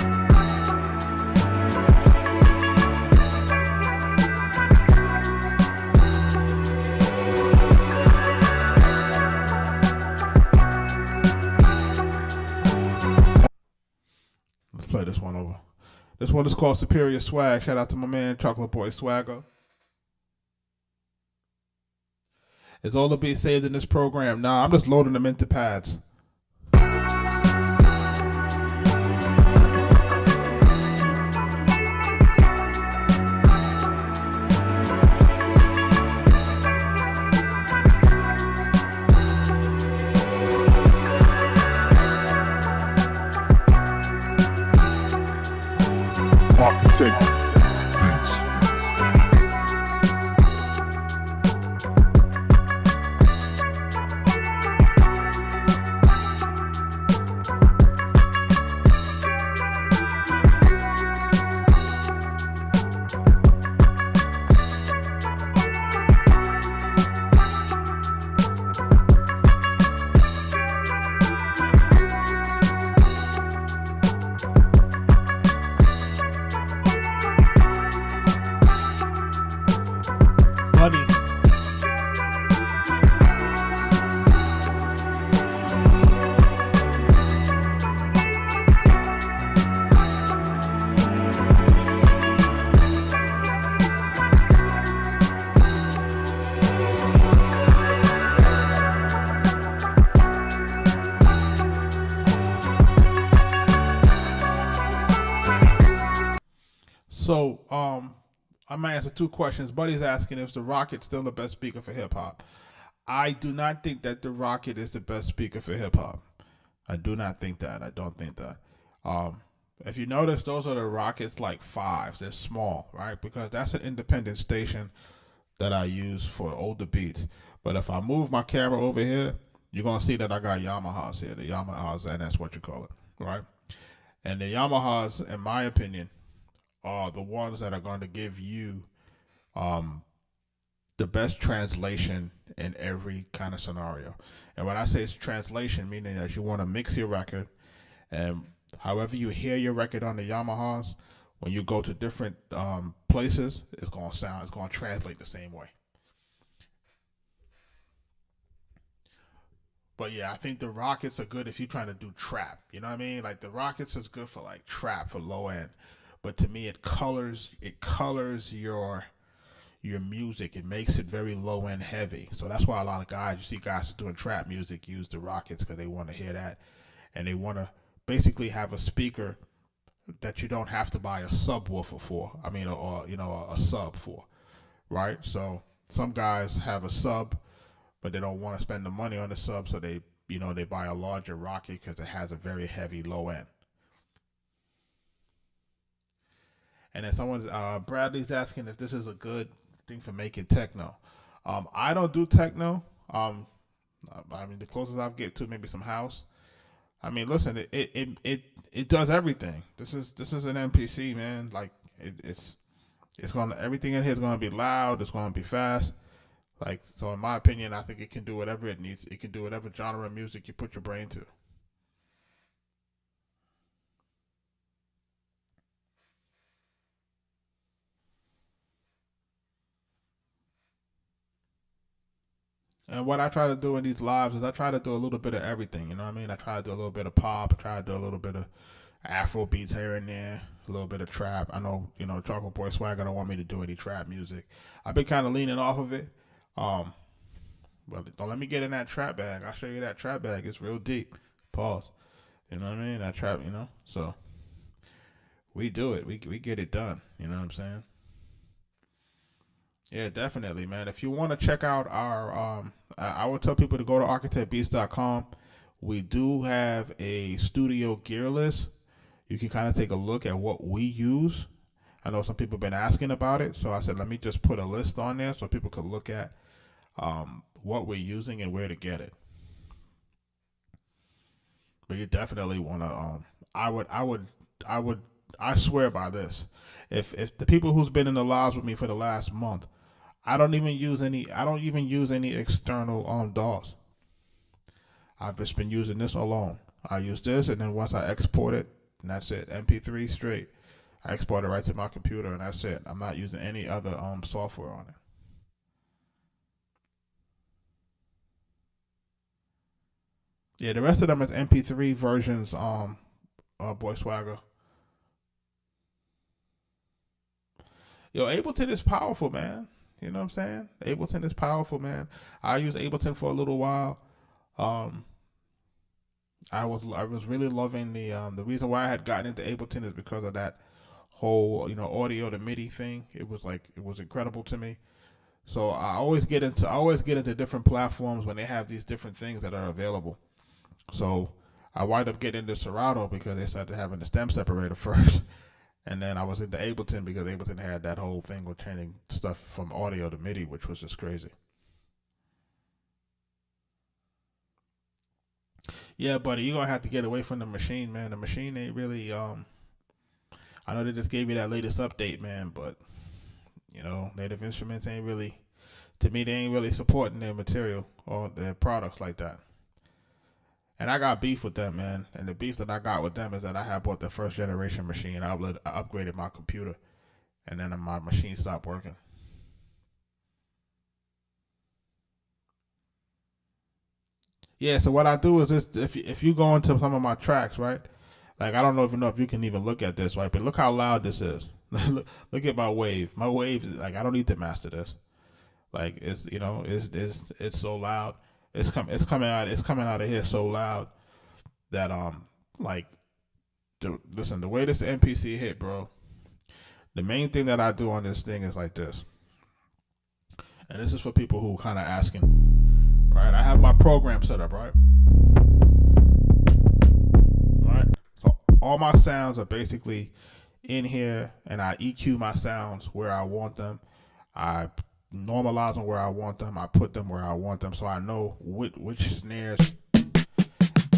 Let's play this one over. This one is called Superior Swag. Shout out to my man Chocolate Boy Swagger. Is all the beats saved in this program? Nah, I'm just loading them into pads. Arkatech Beatz. So, I'm gonna answer two questions. Buddy's asking if the Rocket's still the best speaker for hip hop. I do not think that the Rocket is the best speaker for hip hop. I do not think that. I don't think that. If you notice, those are the Rockets like fives. They're small, right? Because that's an independent station that I use for older beats. But if I move my camera over here, you're gonna see that I got Yamahas here. The Yamahas, and that's what you call it, right? And the Yamahas, in my opinion, are the ones that are going to give you the best translation in every kind of scenario. And when I say it's translation, meaning that you want to mix your record, and however you hear your record on the Yamahas, when you go to different places, it's going to translate the same way. But yeah, I think the Rockets are good if you're trying to do trap. You know what I mean? Like the Rockets is good for like trap for low end. But to me, it colors your music. It makes it very low end heavy. So that's why a lot of guys, you see guys doing trap music, use the Rockets because they want to hear that, and they want to basically have a speaker that you don't have to buy a subwoofer for. I mean, or a sub for, right? So some guys have a sub, but they don't want to spend the money on the sub, so they buy a larger Rocket because it has a very heavy low end. And then Bradley's asking if this is a good thing for making techno. I don't do techno. I mean, the closest I'll get to maybe some house. I mean, listen, it does everything. This is an MPC, man. Like it's everything in here is gonna be loud. It's gonna be fast. Like, so in my opinion, I think it can do whatever it needs. It can do whatever genre of music you put your brain to. And what I try to do in these lives is I try to do a little bit of everything. You know what I mean? I try to do a little bit of pop. I try to do a little bit of Afro beats here and there, a little bit of trap. I know, Chocolate Boy Swagger don't want me to do any trap music. I've been kind of leaning off of it. Um, but don't let me get in that trap bag. I'll show you that trap bag. It's real deep. Pause. You know what I mean? That trap, So we do it. We get it done. You know what I'm saying? Yeah, definitely, man. If you want to check out I would tell people to go to arkatechbeatz.com. We do have a studio gear list. You can kind of take a look at what we use. I know some people have been asking about it, so I said let me just put a list on there so people could look at what we're using and where to get it. But you definitely want to. I swear by this. If the people who's been in the lives with me for the last month, I don't even use any external DAWs. I've just been using this alone. I use this, and then once I export it, and that's it. MP3 straight. I export it right to my computer, and that's it. I'm not using any other software on it. Yeah, the rest of them is MP3 versions. Boy Swagger. Yo, Ableton is powerful, man. You know what I'm saying? Ableton is powerful, man. I used Ableton for a little while. I was really loving the reason why I had gotten into Ableton is because of that whole audio to MIDI thing. It was incredible to me. So I always get into different platforms when they have these different things that are available. So I wind up getting into Serato because they started having the stem separator first. And then I was into Ableton because Ableton had that whole thing with turning stuff from audio to MIDI, which was just crazy. Yeah, buddy, you're gonna have to get away from the machine, man. The machine ain't really I know they just gave you that latest update, man, but Native Instruments ain't really, to me, they ain't really supporting their material or their products like that. And I got beef with them, man. And the beef that I got with them is that I had bought the first generation machine. I upgraded my computer, and then my machine stopped working. Yeah, so what I do is this: if you go into some of my tracks, right? Like I don't know if you can even look at this, right? But look how loud this is. Look at my wave. My wave is like I don't need to master this. Like it's so loud. It's coming out of here so loud that like listen, the way this MPC hit, bro. The main thing that I do on this thing is like this, and this is for people who kind of asking, right? I have my program set up, right? Right. So all my sounds are basically in here, and I EQ my sounds where I want them. I normalize them where I want them. I put them where I want them, so I know which snares.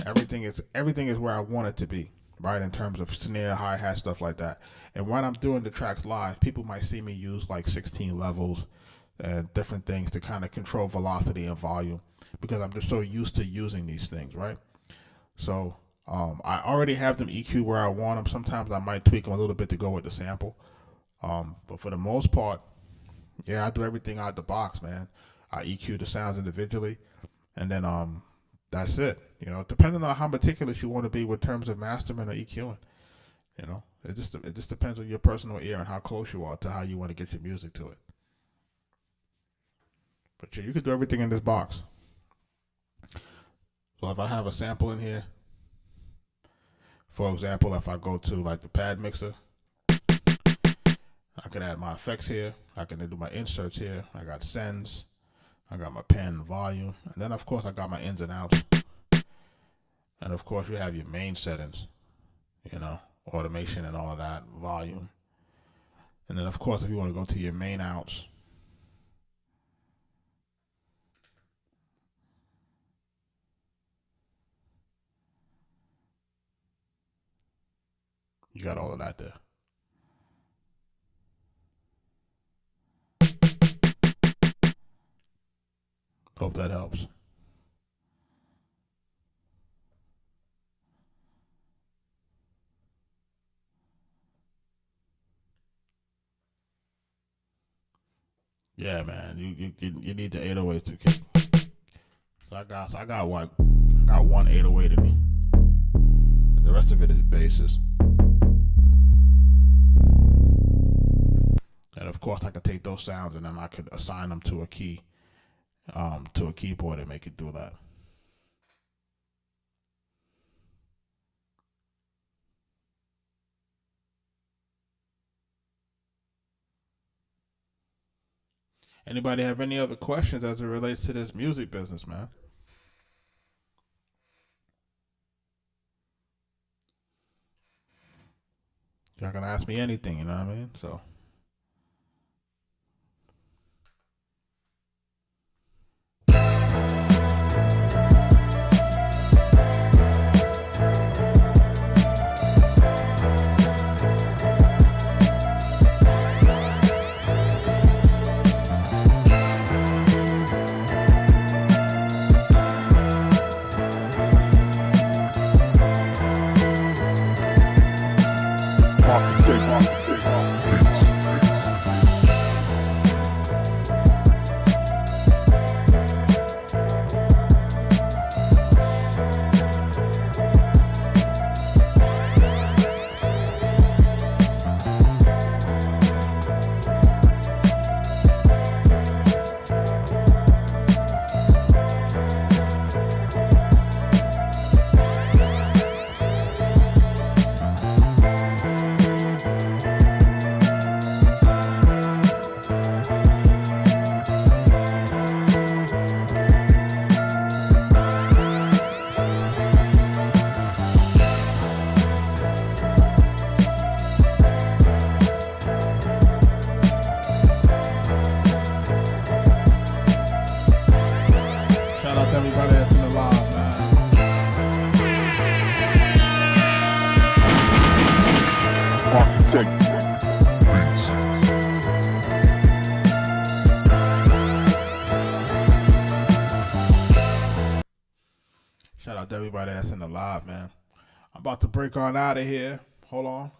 Everything is where I want it to be, right? In terms of snare, hi hat, stuff like that. And when I'm doing the tracks live, people might see me use like 16 levels and different things to kind of control velocity and volume because I'm just so used to using these things, right? So I already have them EQ where I want them. Sometimes I might tweak them a little bit to go with the sample, but for the most part, yeah, I do everything out the box, man. I EQ the sounds individually, and then that's it. Depending on how meticulous you want to be with terms of mastering or EQing. It just depends on your personal ear and how close you are to how you want to get your music to it. But yeah, you can do everything in this box. So if I have a sample in here, for example, if I go to like the pad mixer, I can add my effects here. I can do my inserts here. I got sends. I got my pen volume. And then, of course, I got my ins and outs. And, of course, you have your main settings, automation and all of that, volume. And then, of course, if you want to go to your main outs, you got all of that there. Hope that helps. Yeah, man. You need the 808 to I got one 808 in me. The rest of it is basses. And of course, I could take those sounds and then I could assign them to a key, to a keyboard and make it do that. Anybody have any other questions as it relates to this music business, man? Y'all can ask me anything, you know what I mean? So. Arkatech Beatz. Shout out to everybody that's in the live, man. Arkatech Beatz. Shout out to everybody that's in the live, man. I'm about to break on out of here. Hold on.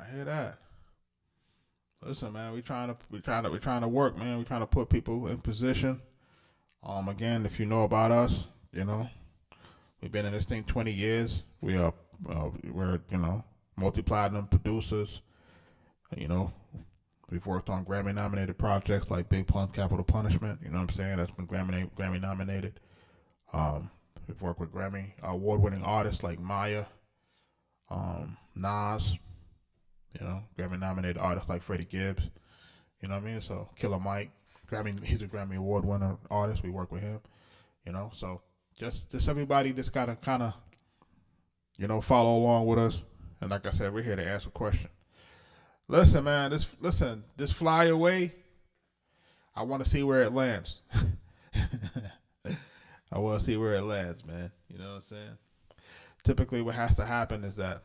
I hear that. Listen, man, we trying to work, man. We trying to put people in position. Again, if you know about us, you know, we've been in this thing 20 years. We're multi-platinum producers. You know, we've worked on Grammy-nominated projects like Big Pun, Capital Punishment. You know what I'm saying? That's been Grammy-nominated. We've worked with Grammy award-winning artists like Maya, Nas. You know, Grammy-nominated artists like Freddie Gibbs. You know what I mean? So Killer Mike, he's a Grammy Award winner artist. We work with him. You know, so just everybody just gotta kind of, you know, follow along with us. And like I said, we're here to answer questions. Listen, man, this fly away. I want to see where it lands. I want to see where it lands, man. You know what I'm saying? Typically, what has to happen is that.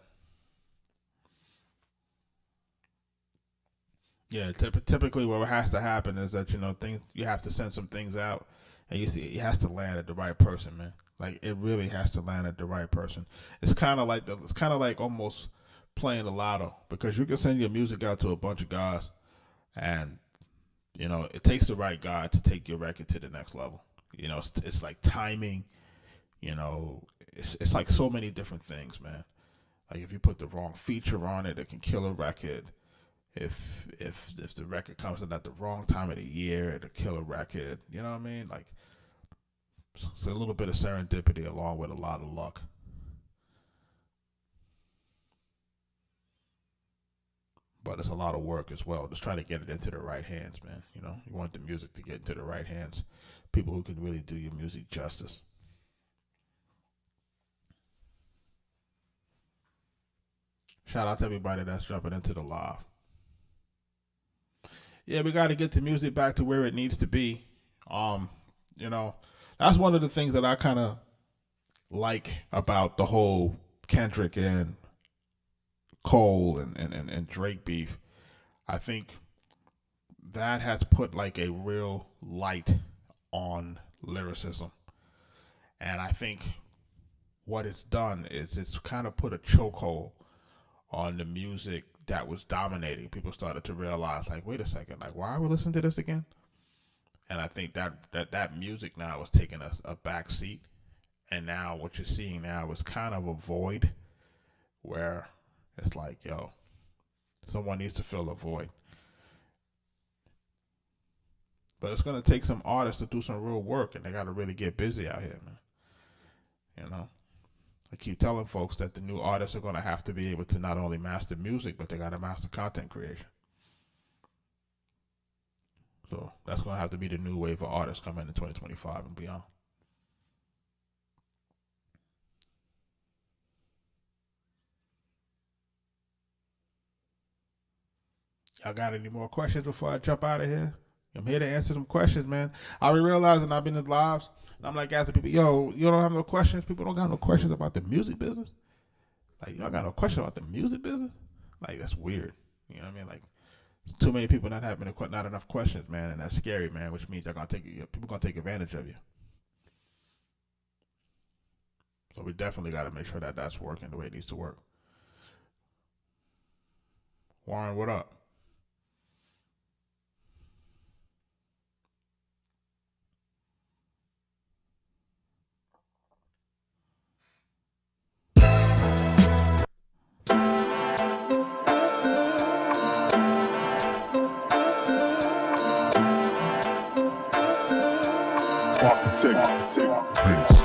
Yeah, typically what has to happen is that, you know, you have to send some things out, and you see it has to land at the right person, man. Like, it really has to land at the right person. It's kind of like almost playing the lotto, because you can send your music out to a bunch of guys, and you know it takes the right guy to take your record to the next level. You know, it's like timing. You know, it's like so many different things, man. Like if you put the wrong feature on it, it can kill a record. If the record comes in at the wrong time of the year, it'll kill a record. You know what I mean? Like, it's a little bit of serendipity along with a lot of luck. But it's a lot of work as well. Just trying to get it into the right hands, man. You know, you want the music to get into the right hands. People who can really do your music justice. Shout out to everybody that's jumping into the live. Yeah, we got to get the music back to where it needs to be. You know, that's one of the things that I kind of like about the whole Kendrick and Cole and Drake beef. I think that has put like a real light on lyricism. And I think what it's done is it's kind of put a chokehold on the music that was dominating. People started to realize, like, wait a second, like, why are we listening to this again? And I think that music now is taking a back seat. And now what you're seeing now is kind of a void where it's like, yo, someone needs to fill a void. But it's going to take some artists to do some real work, and they got to really get busy out here, man. You know, I keep telling folks that the new artists are going to have to be able to not only master music, but they got to master content creation. So that's going to have to be the new wave of artists coming in 2025 and beyond. Y'all got any more questions before I jump out of here? I'm here to answer some questions, man. I be realizing I've been in lives, and I'm like asking people, yo, you don't have no questions? People don't got no questions about the music business? Like, y'all got no question about the music business? Like, that's weird. You know what I mean? Like, too many people not having not enough questions, man, and that's scary, man, which means people gonna take advantage of you. So we definitely got to make sure that that's working the way it needs to work. Warren, what up? Arkatech Beatz.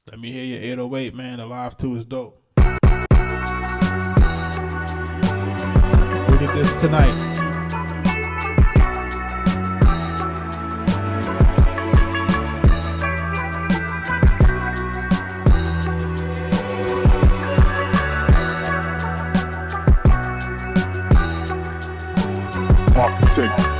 Let me hear your 808, man. The live 2 is dope. We did this tonight. Arkatech Beatz.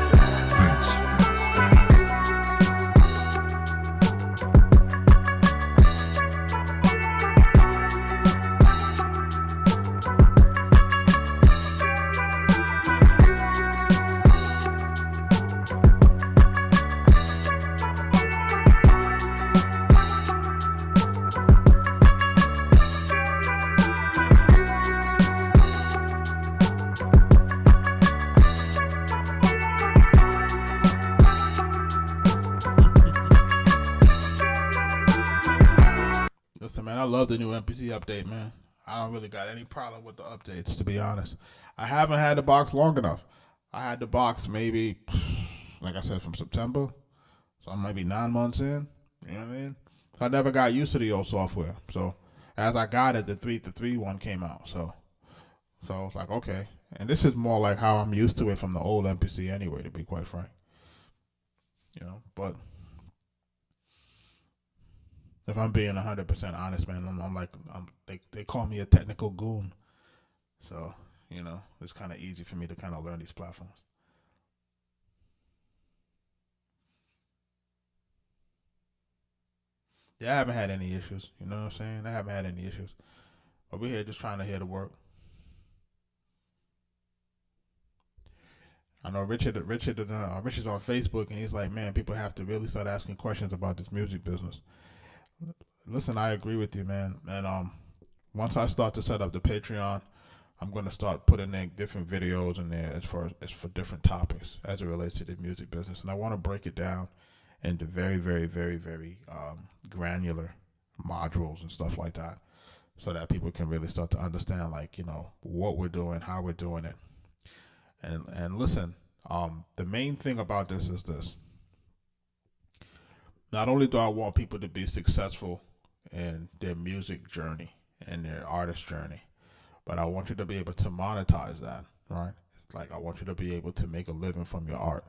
Listen, man, I love the new MPC update, man. I don't really got any problem with the updates, to be honest. I haven't had the box long enough. I had the box maybe, like I said, from September. So I'm maybe 9 months in. You know what I mean? So I never got used to the old software. So as I got it, the 3 one came out. So I was like, okay. And this is more like how I'm used to it from the old MPC anyway, to be quite frank. You know, but if I'm being 100% honest, man, they call me a technical goon. So, you know, it's kind of easy for me to kind of learn these platforms. Yeah, I haven't had any issues. You know what I'm saying? I haven't had any issues. But we're here just trying to hear the work. I know Richard's on Facebook, and he's like, man, people have to really start asking questions about this music business. Listen, I agree with you, man. And once I start to set up the Patreon, I'm going to start putting in different videos in there as for different topics as it relates to the music business, and I want to break it down into very, very, very, very granular modules and stuff like that, so that people can really start to understand, like, what we're doing, how we're doing it, and listen. The main thing about this is this: not only do I want people to be successful in their music journey and their artist journey, but I want you to be able to monetize that, right? Like, I want you to be able to make a living from your art.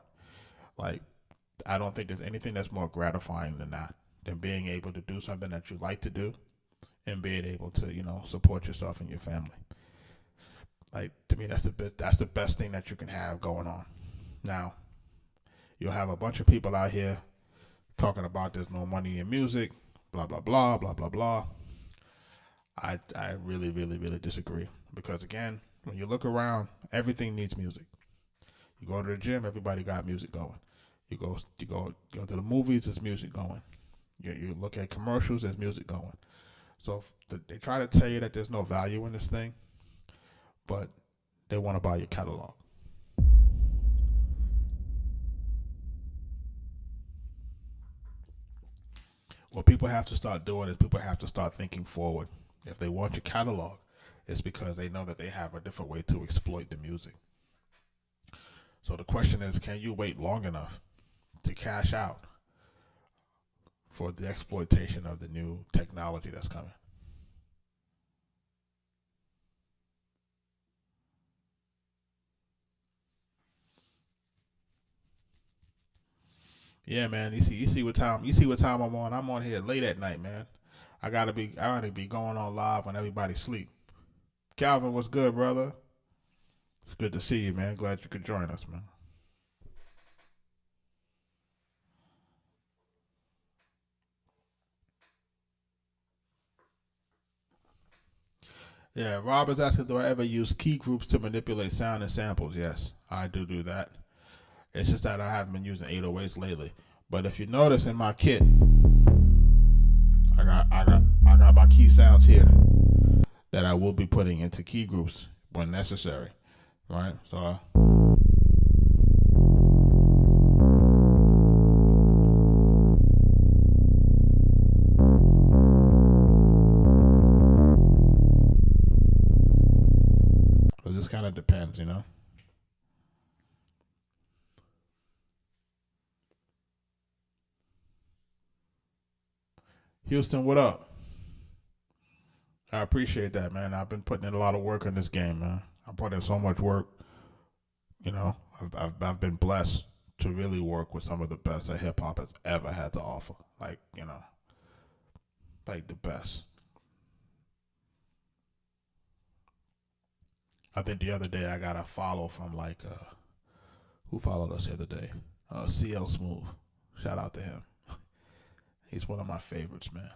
Like, I don't think there's anything that's more gratifying than that, than being able to do something that you like to do and being able to, support yourself and your family. Like, to me, that's the best thing that you can have going on. Now, you'll have a bunch of people out here talking about there's no money in music, blah blah blah blah blah blah. I really, really, really disagree, because again, when you look around, everything needs music. You go to the gym, everybody got music going. You go to the movies, there's music going. You look at commercials, there's music going. So they try to tell you that there's no value in this thing, but they want to buy your catalog. What people have to start doing is people have to start thinking forward. If they want your catalog, it's because they know that they have a different way to exploit the music. So the question is, can you wait long enough to cash out for the exploitation of the new technology that's coming? Yeah, man. You see what time I'm on. I'm on here late at night, man. I gotta be going on live when everybody sleep. Calvin, what's good, brother? It's good to see you, man. Glad you could join us, man. Yeah, Rob is asking, do I ever use key groups to manipulate sound and samples? Yes, I do that. It's just that I haven't been using 808s lately. But if you notice in my kit, I got my key sounds here that I will be putting into key groups when necessary, right? So it just kind of depends, Houston, what up? I appreciate that, man. I've been putting in a lot of work in this game, man. I put in so much work. I've been blessed to really work with some of the best that hip hop has ever had to offer. Like, like the best. I think the other day I got a follow from who followed us the other day? CL Smooth. Shout out to him. He's one of my favorites, man.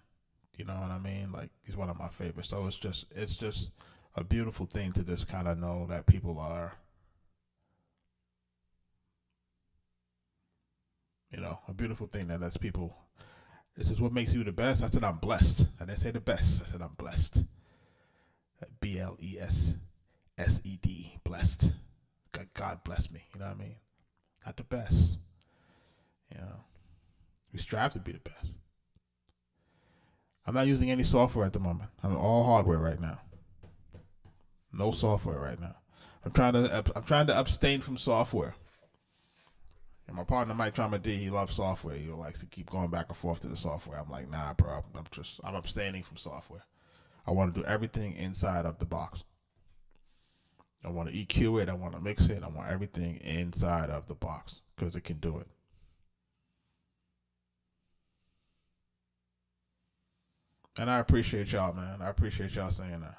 You know what I mean? Like, he's one of my favorites. So it's just a beautiful thing to just kind of know that people are, a beautiful thing that lets people. This is what makes you the best. I said I'm blessed. I didn't say the best. I said I'm blessed. BLESSED, blessed. God bless me. You know what I mean? Not the best. We strive to be the best. I'm not using any software at the moment. I'm all hardware right now. No software right now. I'm trying to abstain from software. And my partner Mike Trauma D, he loves software. He likes to keep going back and forth to the software. I'm like, nah, bro. I'm abstaining from software. I want to do everything inside of the box. I want to EQ it. I want to mix it. I want everything inside of the box because it can do it. And I appreciate y'all, man. I appreciate y'all saying that.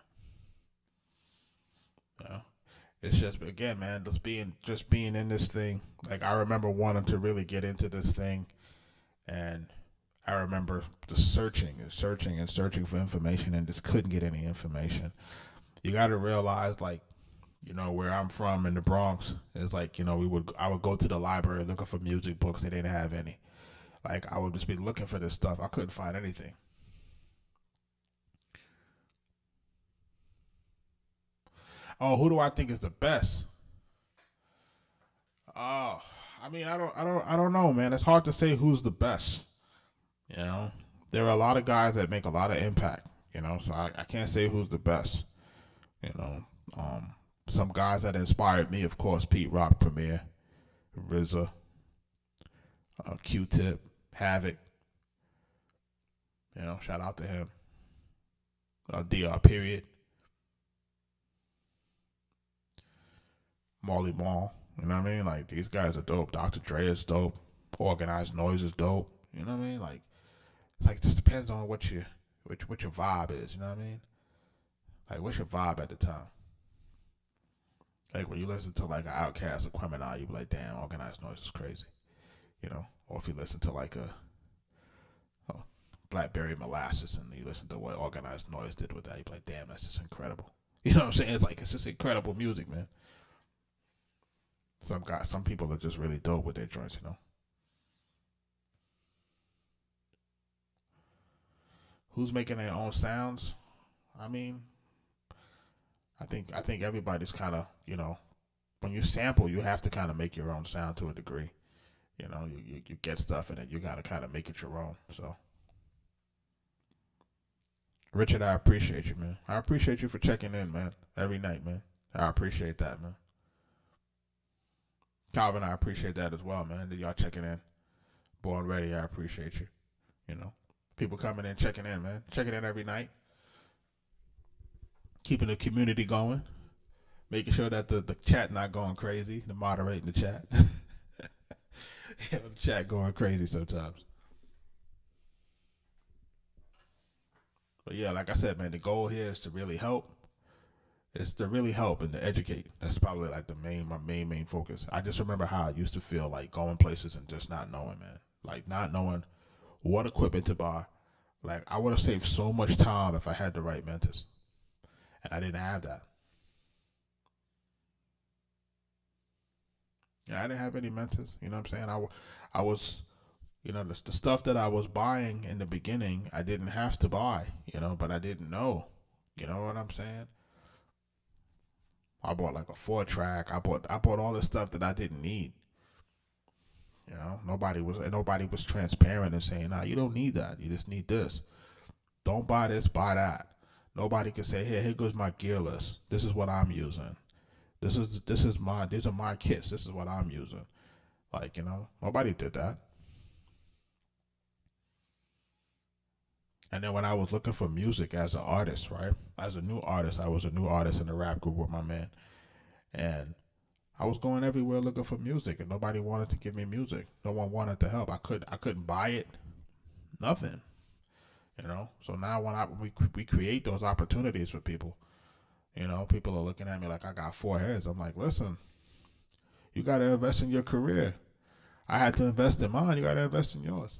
It's just, again, man, just being in this thing. Like, I remember wanting to really get into this thing, and I remember just searching for information, and just couldn't get any information. You got to realize, like, where I'm from in the Bronx, it's like, I would go to the library looking for music books. They didn't have any. Like, I would just be looking for this stuff. I couldn't find anything. Oh, who do I think is the best? Oh, I mean, I don't know, man. It's hard to say who's the best. You know, there are a lot of guys that make a lot of impact. You know, so I can't say who's the best. You know, some guys that inspired me, of course, Pete Rock, Premier, RZA, Q-Tip, Havoc. You know, shout out to him. Dr. Period, Marley Marl. You know what I mean? Like these guys are dope. Dr. Dre is dope. Organized Noise is dope. You know what I mean? Like it's like just depends on what your vibe is. You know what I mean? Like what's your vibe at the time? Like when you listen to like an Outkast or Criminal, you be like, damn, Organized Noise is crazy. You know? Or if you listen to like a Blackberry Molasses and you listen to what Organized Noise did with that, you be like, damn, that's just incredible. You know what I'm saying? It's just incredible music, man. Some people are just really dope with their joints, you know. Who's making their own sounds? I mean, I think everybody's kind of, you know, when you sample, you have to kind of make your own sound to a degree. You know, you get stuff in it, you got to kind of make it your own. So, Richard, I appreciate you, man. I appreciate you for checking in, man, every night, man. I appreciate that, man. Calvin, I appreciate that as well, man. That y'all checking in. Born Ready, I appreciate you. You know, people coming in, checking in, man. Checking in every night. Keeping the community going. Making sure that the chat not going crazy. The moderating the chat. Yeah, the chat going crazy sometimes. But yeah, like I said, man, the goal here is to really help. It's to really help and to educate. That's probably like my main focus. I just remember how I used to feel like going places and just not knowing, man. Like not knowing what equipment to buy. Like I would have saved so much time if I had the right mentors. And I didn't have that. Yeah, I didn't have any mentors. You know what I'm saying? I was, you know, the stuff that I was buying in the beginning, I didn't have to buy, you know, but I didn't know. You know what I'm saying? I bought like a 4-track. I bought all this stuff that I didn't need. You know, nobody was transparent and saying, "Nah, you don't need that. You just need this. Don't buy this, buy that." Nobody could say, "Here goes my gear list. This is what I'm using. These are my kits. This is what I'm using." Like, you know, nobody did that. And then when I was looking for music as an artist, right? As a new artist, I was a new artist in the rap group with my man. And I was going everywhere looking for music and nobody wanted to give me music. No one wanted to help. I couldn't buy it. Nothing. You know? So now when we create those opportunities for people, you know, people are looking at me like I got 4 heads. I'm like, listen, you got to invest in your career. I had to invest in mine. You got to invest in yours.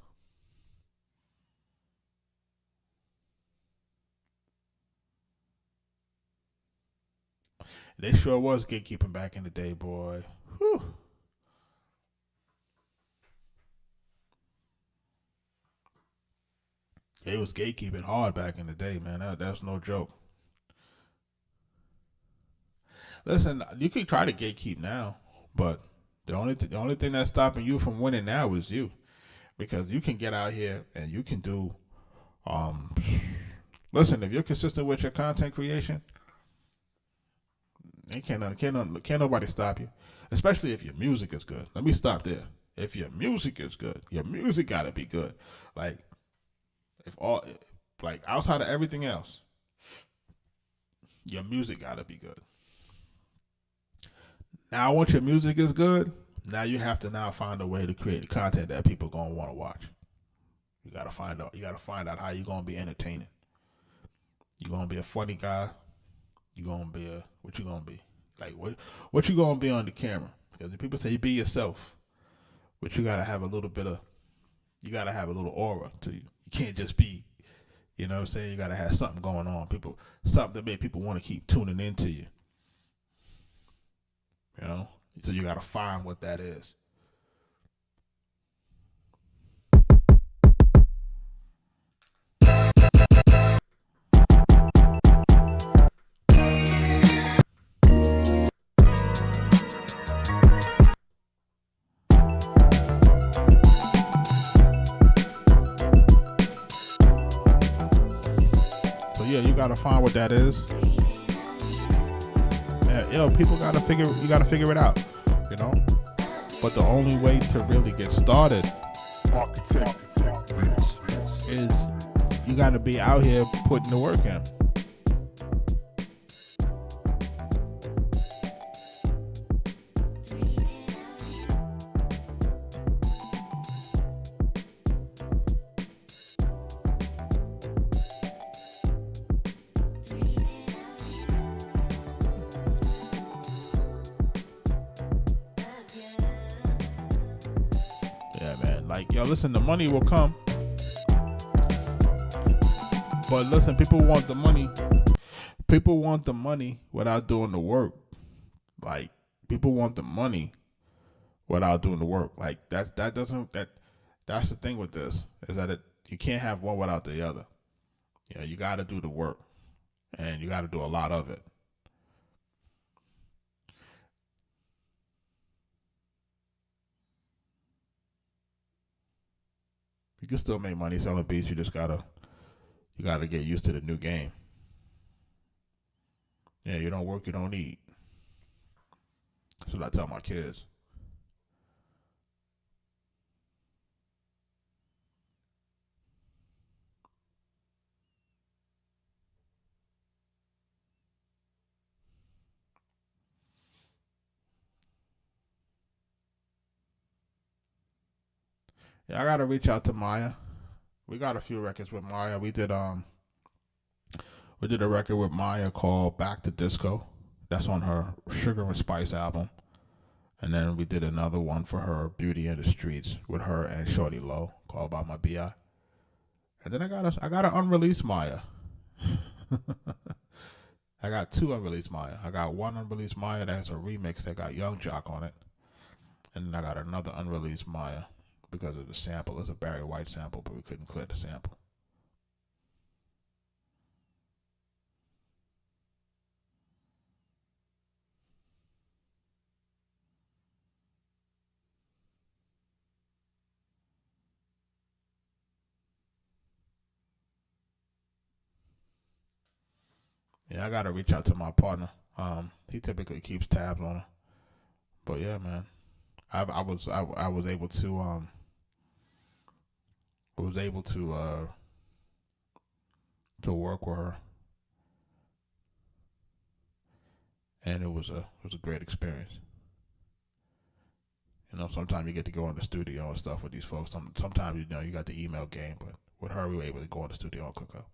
They sure was gatekeeping back in the day, boy. Whew. They was gatekeeping hard back in the day, man. That's no joke. Listen, you can try to gatekeep now, but the only thing that's stopping you from winning now is you, because you can get out here and you can do. Listen, if you're consistent with your content creation, can't nobody stop you, especially if your music is good. Let me stop there. If your music is good, your music gotta be good. Like like outside of everything else, your music gotta be good. Now, once your music is good, now you have to now find a way to create the content that people gonna want to watch. You gotta find out how you gonna be entertaining. You gonna be a funny guy. You gonna be what you gonna be? Like what you gonna be on the camera? Because people say be yourself, but you gotta have a little aura to you. You can't just be, you know what I'm saying? You gotta have something going on. Something that make people want to keep tuning into you. You know? So you gotta find what that is. gotta find what that is. And, people gotta figure it out, you know. But the only way to really get started Arkatech Beatz. is you gotta be out here putting the work in. Yeah, man. Like, yo, listen, the money will come. But listen, people want the money. People want the money without doing the work. Like, people want the money without doing the work. Like, that's the thing with this, is that you can't have one without the other. You know, you got to do the work, and you got to do a lot of it. You can still make money selling beats. You gotta get used to the new game. Yeah, you don't work, you don't eat. That's what I tell my kids. Yeah, I gotta reach out to Maya. We got a few records with Maya. We did a record with Maya called Back to Disco. That's on her Sugar and Spice album. And then we did another one for her, Beauty in the Streets, with her and Shorty Low, called By My BI. And then I got an unreleased Maya. I got two unreleased Maya. I got one unreleased Maya that has a remix that got Young Jock on it. And then I got another unreleased Maya because of the sample. It's a Barry White sample, but we couldn't clear the sample. Yeah, I gotta reach out to my partner. He typically keeps tabs on her. But yeah, man, I was able to work with her, and it was a great experience. You know, sometimes you get to go in the studio and stuff with these folks. Sometimes you got the email game, but with her we were able to go in the studio and cook up.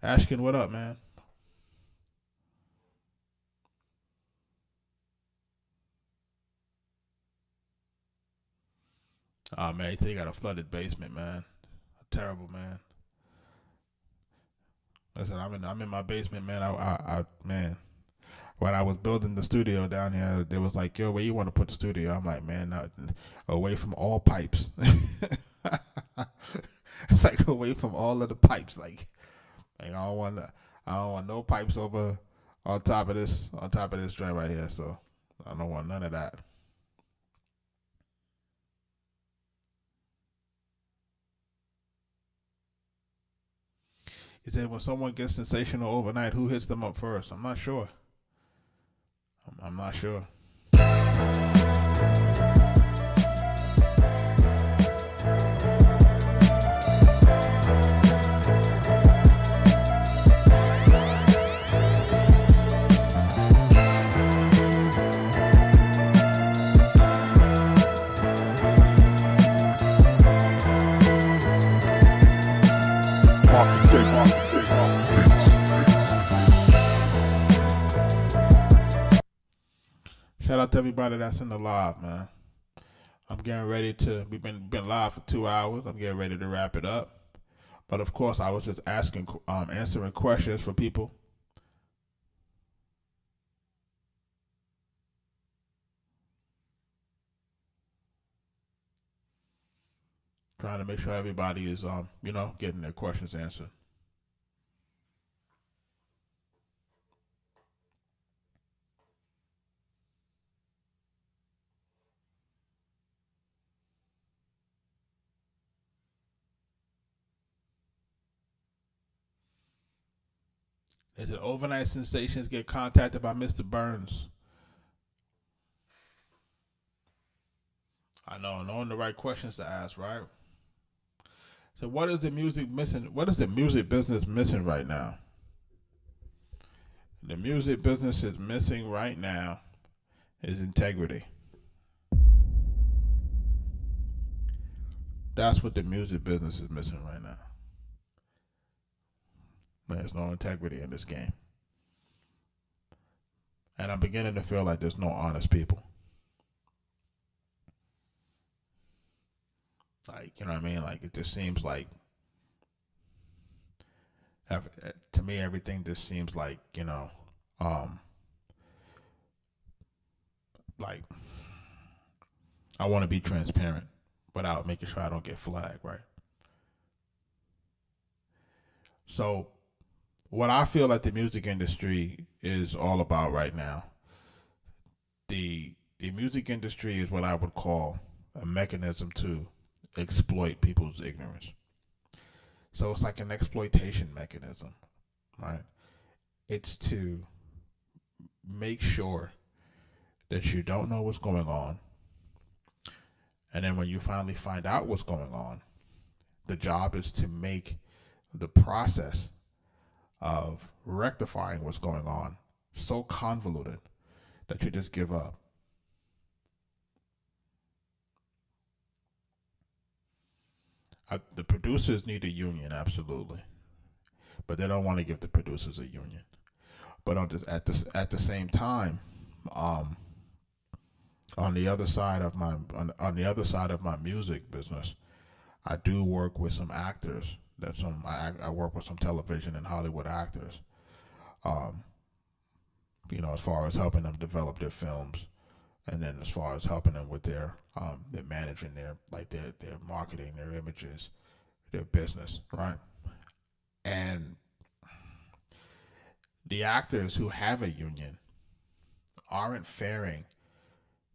Ashkin, what up, man? Oh man, you got a flooded basement, man. Terrible, man. Listen, I'm in my basement, man. Man, when I was building the studio down here, they was like, yo, where you want to put the studio? I'm like, man, away from all pipes. It's like away from all of the pipes. Like I don't want no pipes over on top of this joint right here. So I don't want none of that. He said when someone gets sensational overnight, who hits them up first? I'm not sure. I'm not sure. Arkatech Beatz. Shout out to everybody that's in the live, man. I'm getting ready to. We've been live for 2 hours. I'm getting ready to wrap it up. But of course, I was just answering questions for people. Trying to make sure everybody is, getting their questions answered. Is it overnight sensations get contacted by Mr. Burns? I know, knowing the right questions to ask, right? So what is the music missing? What is the music business missing right now? The music business is missing right now is integrity. That's what the music business is missing right now. There's no integrity in this game. And I'm beginning to feel like there's no honest people. Like, you know what I mean? Like, it just seems like, to me, everything just seems like, like, I want to be transparent without making sure I don't get flagged, right? So, what I feel like the music industry is all about right now, the music industry is what I would call a mechanism to exploit people's ignorance. So it's like an exploitation mechanism, right? It's to make sure that you don't know what's going on. And then when you finally find out what's going on, the job is to make the process of rectifying what's going on so convoluted that you just give up. The producers need a union, absolutely, but they don't want to give the producers a union. But at the same time, on the other side of my music business, I do work with some actors. I work with some television and Hollywood actors. As far as helping them develop their films, and then as far as helping them with their managing their marketing, their images, their business, right? And the actors who have a union aren't faring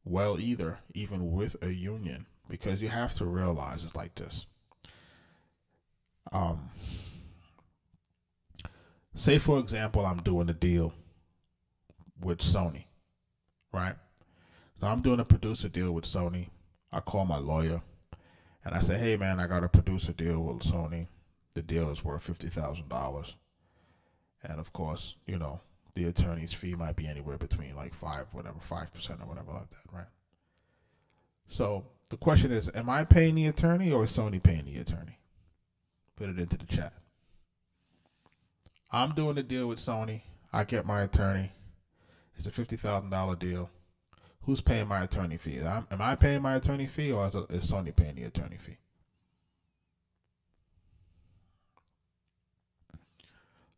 well either, even with a union, because you have to realize it's like this. Say for example, I'm doing a deal with Sony, right? So I'm doing a producer deal with Sony. I call my lawyer and I say, hey man, I got a producer deal with Sony. The deal is worth $50,000. And of course, the attorney's fee might be anywhere between like 5% or whatever like that, right? So the question is, am I paying the attorney or is Sony paying the attorney? Put it into the chat. I'm doing a deal with Sony. I get my attorney. It's a $50,000 deal. Who's paying my attorney fee? Am I paying my attorney fee or is Sony paying the attorney fee?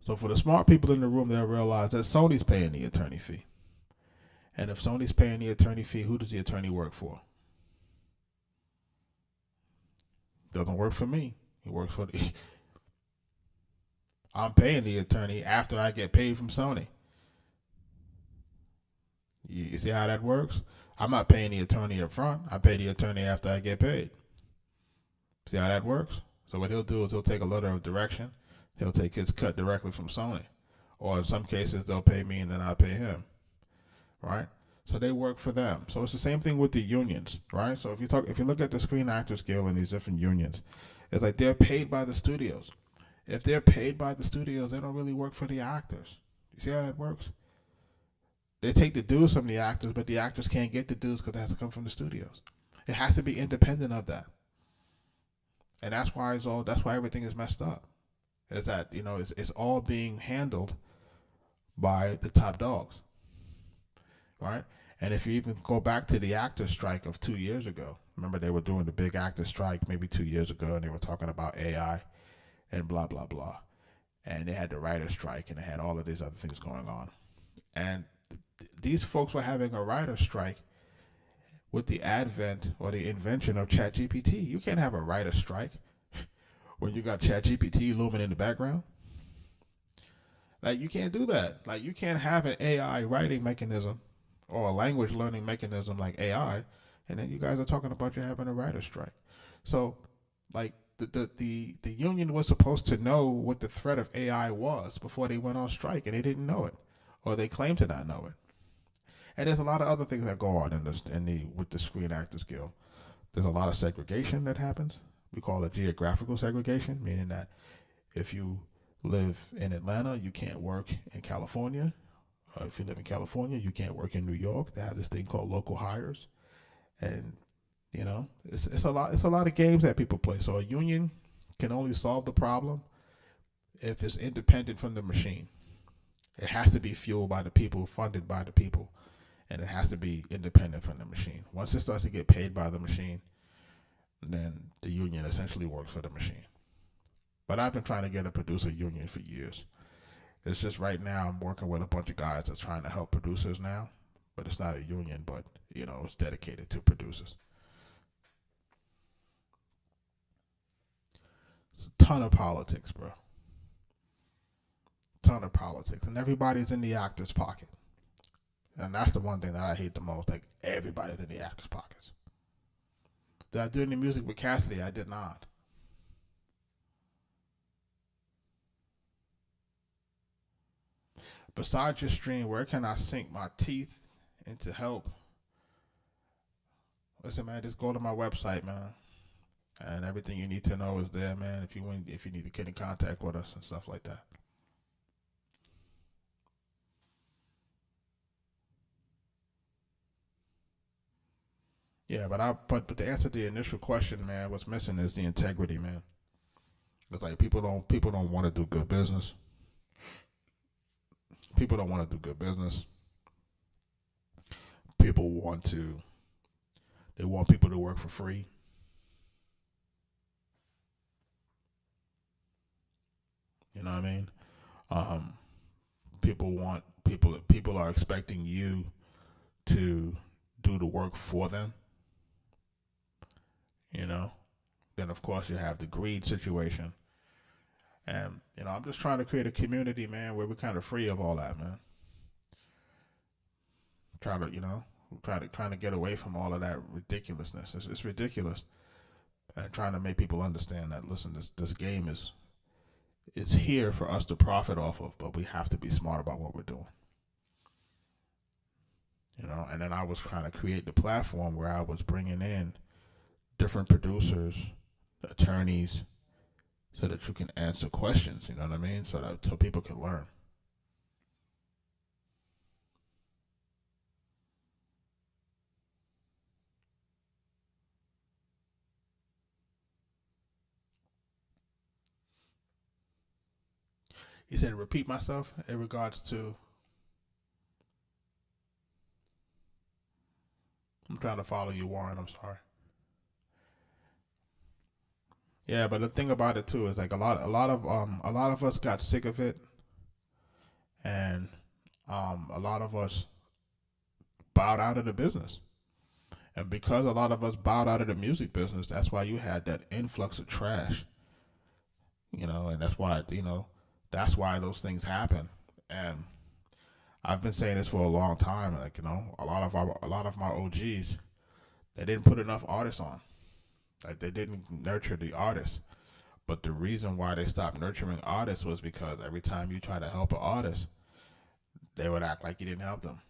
So for the smart people in the room, they'll realize that Sony's paying the attorney fee. And if Sony's paying the attorney fee, who does the attorney work for? Doesn't work for me. He works for the... I'm paying the attorney after I get paid from Sony. You see how that works? I'm not paying the attorney up front. I pay the attorney after I get paid. See how that works? So what he'll do is he'll take a letter of direction. He'll take his cut directly from Sony. Or in some cases, they'll pay me and then I'll pay him. Right? So they work for them. So it's the same thing with the unions, right? So if you look at the Screen Actors Guild and these different unions, it's like they're paid by the studios. If they're paid by the studios, they don't really work for the actors. You see how that works? They take the dues from the actors, but the actors can't get the dues because it has to come from the studios. It has to be independent of that. And that's why everything is messed up. Is that, it's all being handled by the top dogs. Right? And if you even go back to the actor strike of 2 years ago, remember they were doing the big actor strike maybe 2 years ago, and they were talking about AI and blah, blah, blah. And they had the writer strike, and they had all of these other things going on. And these folks were having a writer strike with the advent or the invention of ChatGPT. You can't have a writer strike when you got ChatGPT looming in the background. Like, you can't do that. Like, you can't have an AI writing mechanism or a language learning mechanism like AI, and then you guys are talking about you having a writer strike. So, like, the union was supposed to know what the threat of AI was before they went on strike, and they didn't know it, or they claimed to not know it. And there's a lot of other things that go on with the Screen Actors Guild. There's a lot of segregation that happens. We call it geographical segregation, meaning that if you live in Atlanta, you can't work in California. If you live in California, you can't work in New York. They have this thing called local hires, and it's a lot of games that people play. So a union can only solve the problem if it's independent from the machine. It has to be fueled by the people, funded by the people, and it has to be independent from the machine. Once it starts to get paid by the machine, then the union essentially works for the machine. But I've been trying to get a producer union for years. It's just right now I'm working with a bunch of guys that's trying to help producers now, but it's not a union, but it's dedicated to producers. It's a ton of politics, bro. Ton of politics, and everybody's in the actor's pocket. And that's the one thing that I hate the most. Like, everybody's in the actor's pockets. Did I do any music with Cassidy? I did not. Besides your stream, where can I sink my teeth into help? Listen, man, just go to my website, man. And everything you need to know is there, man, if you need to get in contact with us and stuff like that. Yeah, but to answer the initial question, man, what's missing is the integrity, man. It's like people don't want to do good business. People don't want to do good business. People want people to work for free. You know what I mean? People are expecting you to do the work for them. Then of course you have the greed situation. And, I'm just trying to create a community, man, where we're kind of free of all that, man. Trying to get away from all of that ridiculousness. It's ridiculous. And trying to make people understand that, listen, this game it's here for us to profit off of, but we have to be smart about what we're doing. And then I was trying to create the platform where I was bringing in different producers, attorneys, so that you can answer questions, you know what I mean? So people can learn. He said, repeat myself in regards to. I'm trying to follow you, Warren. I'm sorry. Yeah, but the thing about it too is like a lot of us got sick of it, and a lot of us bowed out of the business. And because a lot of us bowed out of the music business, that's why you had that influx of trash. And that's why those things happen. And I've been saying this for a long time. Like, a lot of my OGs, they didn't put enough artists on. Like, they didn't nurture the artists. But the reason why they stopped nurturing artists was because every time you try to help an artist, they would act like you didn't help them.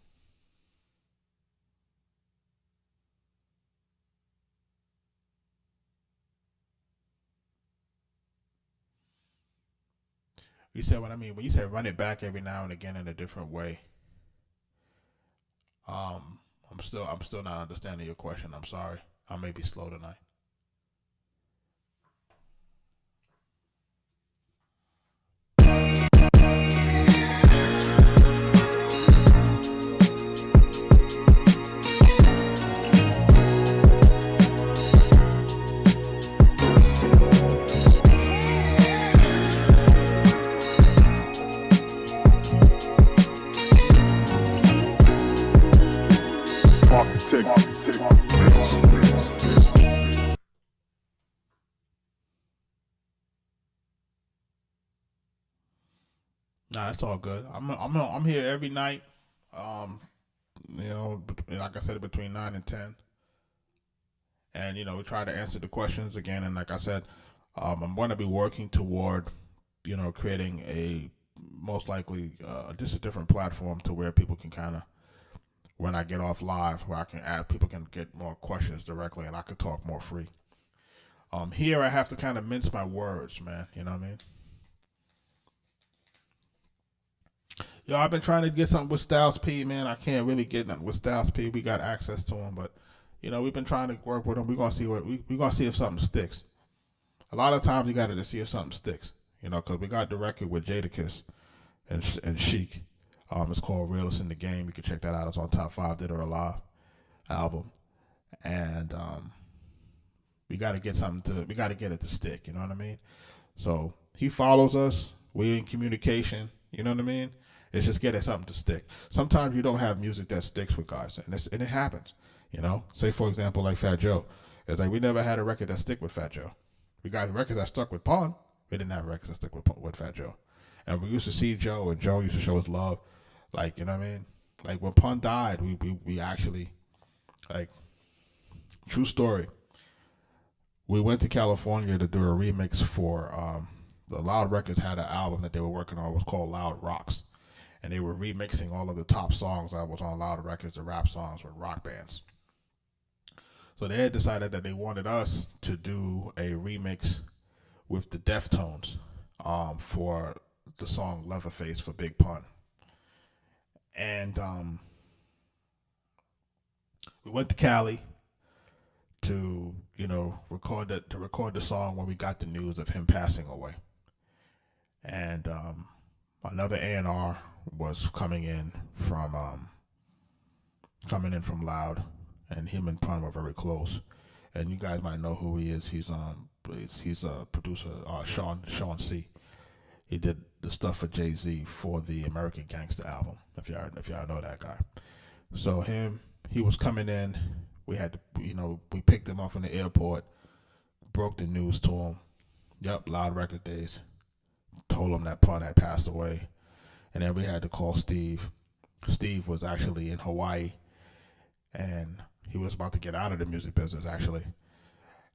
You said what I mean. When you said run it back every now and again in a different way, I'm still not understanding your question. I'm sorry. I may be slow tonight. Arkatech Beatz. Nah, it's all good. I'm here every night. Like I said, between 9 and 10. And we try to answer the questions again. And like I said, I'm going to be working toward, creating a most likely just a different platform to where people can kind of, when I get off live, where I can add, people can get more questions directly, and I could talk more free. Here I have to kind of mince my words, man. You know what I mean? Yo, I've been trying to get something with Styles P, man. I can't really get nothing with Styles P. We got access to him, but we've been trying to work with him. We're gonna see what we gonna see if something sticks. A lot of times you got to see if something sticks, because we got the record with Jadakiss and Chic. It's called Realest in the Game. You can check that out. It's on Top 5 Dead or Alive album, and we got to get we got to get it to stick. You know what I mean? So he follows us. We in communication. You know what I mean? It's just getting something to stick. Sometimes you don't have music that sticks with guys, and it happens. Say for example like Fat Joe. It's like we never had a record that stick with Fat Joe. We got records that stuck with Pun. We didn't have records that stuck with Fat Joe. And we used to see Joe, and Joe used to show us love. Like, you know what I mean? Like, when Pun died, we actually, like, true story. We went to California to do a remix for, the Loud Records had an album that they were working on. It was called Loud Rocks. And they were remixing all of the top songs that was on Loud Records, the rap songs with rock bands. So they had decided that they wanted us to do a remix with the Deftones for the song Leatherface for Big Pun. And we went to Cali to, record the song when we got the news of him passing away. And another A&R was coming in from Loud, and him and Pun were very close. And you guys might know who he is. He's a producer, Sean C. He did the stuff for Jay-Z for the American Gangster album, if y'all know that guy. So he was coming in. We had to, we picked him up from the airport, broke the news to him. Yep, Loud Record Days. Told him that Pun had passed away. And then we had to call Steve. Steve was actually in Hawaii, and he was about to get out of the music business, actually.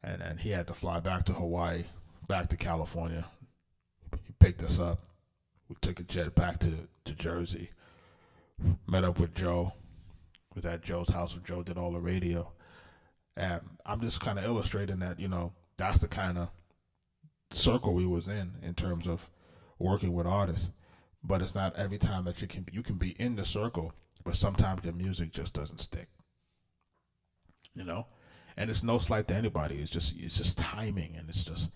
And he had to fly back to Hawaii, back to California. He picked us up. We took a jet back to Jersey. Met up with Joe. Was at Joe's house where Joe did all the radio. And I'm just kind of illustrating that, that's the kind of circle we was in terms of working with artists. But it's not every time that you can be in the circle, but sometimes your music just doesn't stick. And it's no slight to anybody. It's just timing, and it's just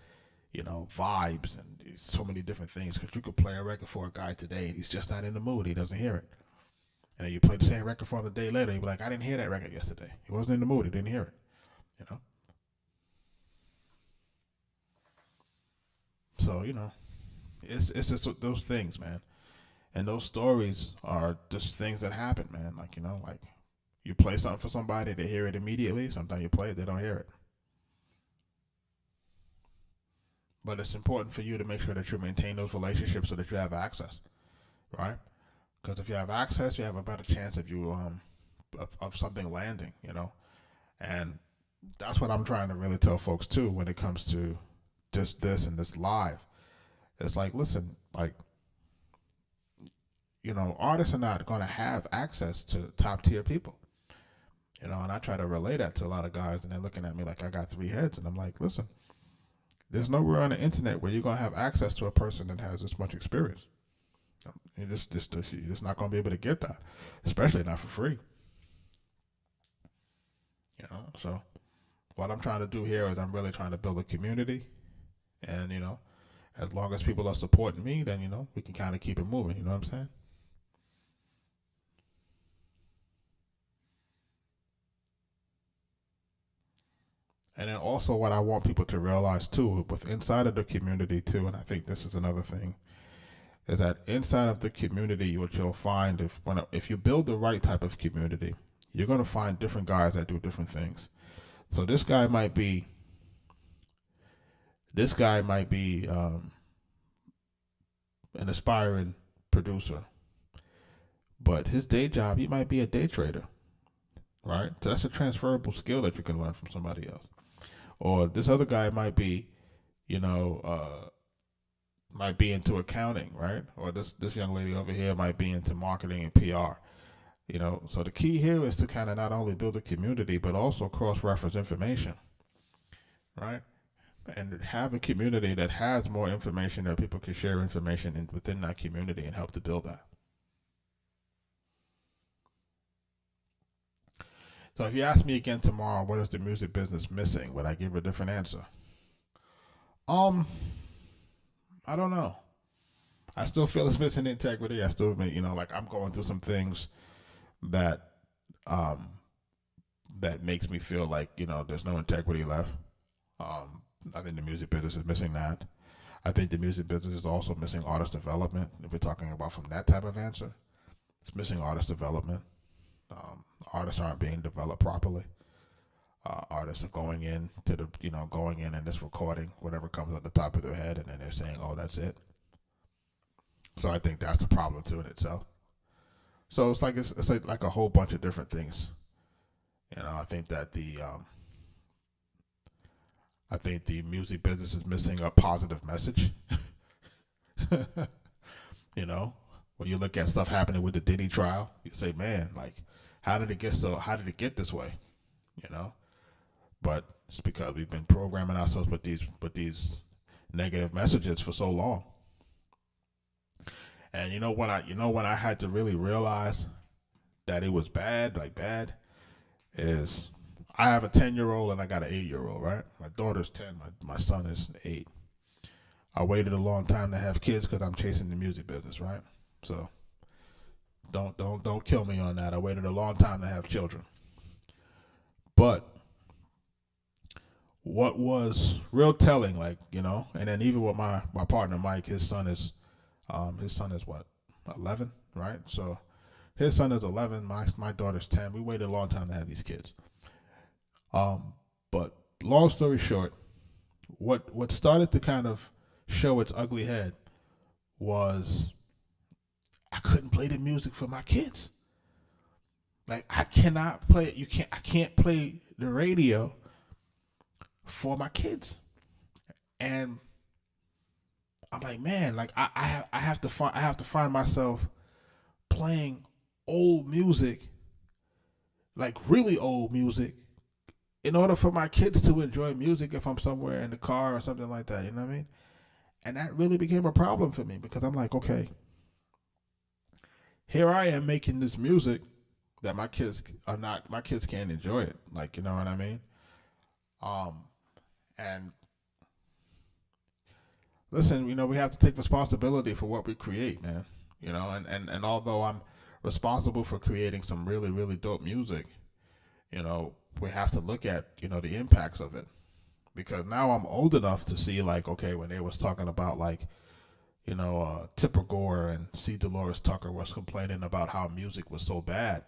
vibes, and so many different things. Because you could play a record for a guy today, and he's just not in the mood. He doesn't hear it. And then you play the same record for him a day later. He'll be like, I didn't hear that record yesterday. He wasn't in the mood. He didn't hear it. So it's just those things, man. And those stories are just things that happen, man. Like you play something for somebody, they hear it immediately. Sometimes you play it, they don't hear it. But it's important for you to make sure that you maintain those relationships so that you have access, right? Because if you have access, you have a better chance of you of something landing, And that's what I'm trying to really tell folks too when it comes to just this and this live. It's like, listen, like, artists are not going to have access to top tier people. And I try to relay that to a lot of guys, and they're looking at me like I got three heads. And I'm like, listen, there's nowhere on the internet where you're going to have access to a person that has this much experience. You're just not going to be able to get that, especially not for free. So what I'm trying to do here is I'm really trying to build a community. And, as long as people are supporting me, then, we can kind of keep it moving. You know what I'm saying? And then also what I want people to realize too, with inside of the community too, and I think this is another thing, is that inside of the community, what you'll find if you build the right type of community, you're going to find different guys that do different things. So this guy might be an aspiring producer, but his day job, he might be a day trader, right? So that's a transferable skill that you can learn from somebody else. Or this other guy might be, you know, might be into accounting, right? Or this young lady over here might be into marketing and PR. You know, so the key here is to kind of not only build a community but also cross-reference information, right? And have a community that has more information that people can share information within that community and help to build that. So if you ask me again tomorrow, what is the music business missing? Would I give a different answer? Um, I don't know. I still feel it's missing integrity. I still, like I'm going through some things that, um, that makes me feel like there's no integrity left. I think the music business is missing that. I think the music business is also missing artist development. If we're talking about from that type of answer, it's missing artist development. Artists aren't being developed properly. Artists are going in to going in and just recording whatever comes at the top of their head, and then they're saying, "Oh, that's it." So I think that's a problem too in itself. So it's like a whole bunch of different things. I think that I think the music business is missing a positive message. When you look at stuff happening with the Diddy trial, you say, "Man, like, how did it get this way?" But it's because we've been programming ourselves with these negative messages for so long. And when I had to really realize that it was bad, like bad, is I have a 10-year-old and I got an 8-year-old, right? My daughter's 10, my son is 8. I waited a long time to have kids because I'm chasing the music business, right? So don't kill me on that. I waited a long time to have children. But what was real telling, and then even with my partner Mike, his son is what, 11, right? So his son is 11, my daughter's 10. We waited a long time to have these kids. But long story short, what started to kind of show its ugly head was I couldn't play the music for my kids. Like I can't play the radio for my kids. And I'm like, man, like I have to find myself playing old music, like really old music, in order for my kids to enjoy music if I'm somewhere in the car or something like that, you know what I mean? And that really became a problem for me because I'm like, okay, here I am making this music that my kids can't enjoy it. Like, you know what I mean? And listen, we have to take responsibility for what we create, man. And although I'm responsible for creating some really, really dope music, we have to look at, the impacts of it. Because now I'm old enough to see, like, okay, when they was talking about, like, Tipper Gore and C. Dolores Tucker was complaining about how music was so bad.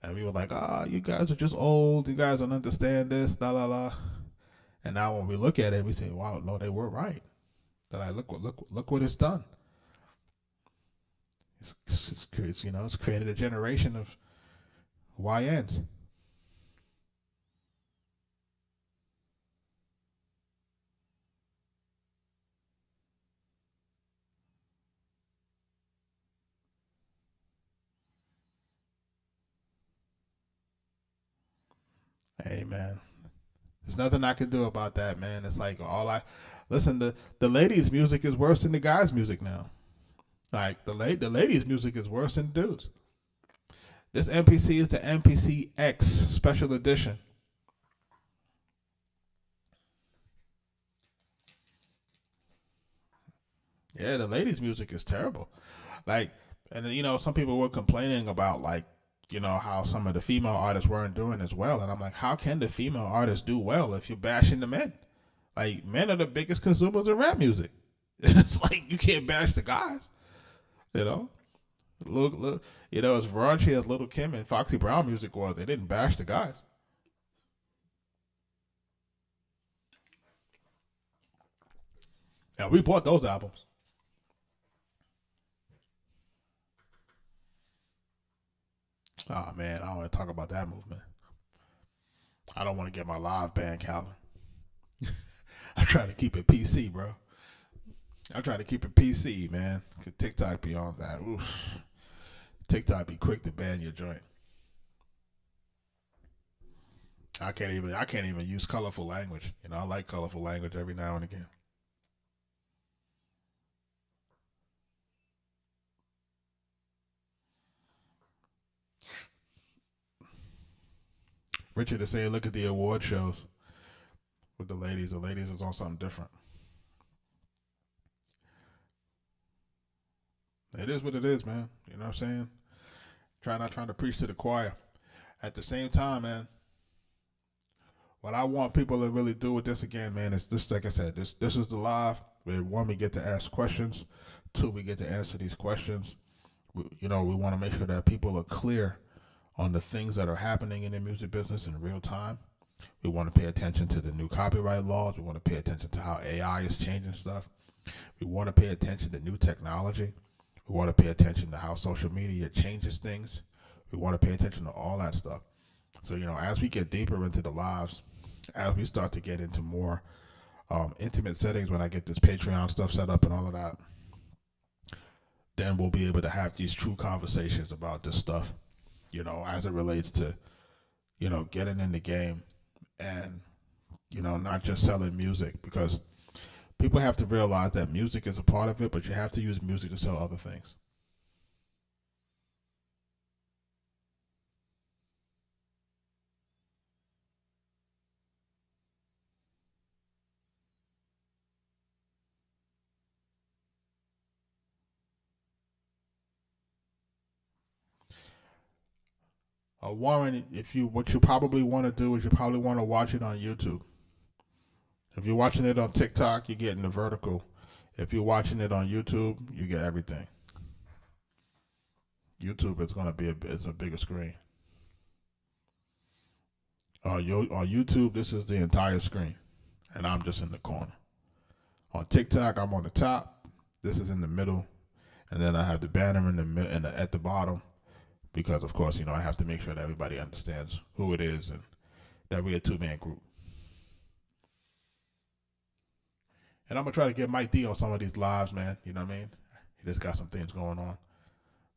And we were like, you guys are just old. You guys don't understand this, la, la, la. And now when we look at it, we say, wow, no, they were right. They're like, look what it's done. It's created a generation of YNs. Hey, man. There's nothing I can do about that, man. It's like listen. The ladies' music is worse than the guys' music now. Like the ladies' music is worse than dudes. This MPC is the MPC X Special Edition. Yeah, the ladies' music is terrible. Like, and then, some people were complaining about like, how some of the female artists weren't doing as well. And I'm like, how can the female artists do well if you're bashing the men? Like, men are the biggest consumers of rap music. It's like you can't bash the guys. Look, as raunchy as Little Kim and Foxy Brown music was, they didn't bash the guys. And we bought those albums. Oh man, I don't want to talk about that movement. I don't want to get my live band, Calvin. I try to keep it PC, bro. I try to keep it PC, man. Cause TikTok be on that. Oof. TikTok be quick to ban your joint. I can't even use colorful language. You know, I like colorful language every now and again. Richard is saying, look at the award shows with the ladies. The ladies is on something different. It is what it is, man. You know what I'm saying? Not trying to preach to the choir. At the same time, man, what I want people to really do with this again, man, is this. Like I said, this is the live where one, we get to ask questions. Two, we get to answer these questions. We want to make sure that people are clear on the things that are happening in the music business in real time. We want to pay attention to the new copyright laws. We want to pay attention to how AI is changing stuff. We want to pay attention to new technology. We want to pay attention to how social media changes things. We want to pay attention to all that stuff. So, as we get deeper into the lives, as we start to get into more intimate settings, when I get this Patreon stuff set up and all of that, then we'll be able to have these true conversations about this stuff, as it relates to, getting in the game and, not just selling music, because people have to realize that music is a part of it, but you have to use music to sell other things. Warren, what you probably want to do is you probably want to watch it on YouTube. If you're watching it on TikTok, you're getting the vertical. If you're watching it on YouTube, you get everything. YouTube is going to be it's a bigger screen. On YouTube, this is the entire screen, and I'm just in the corner. On TikTok, I'm on the top. This is in the middle, and then I have the banner at the bottom, because of course, I have to make sure that everybody understands who it is and that we're a two-man group. And I'm going to try to get Mike D on some of these lives, man. You know what I mean? He just got some things going on.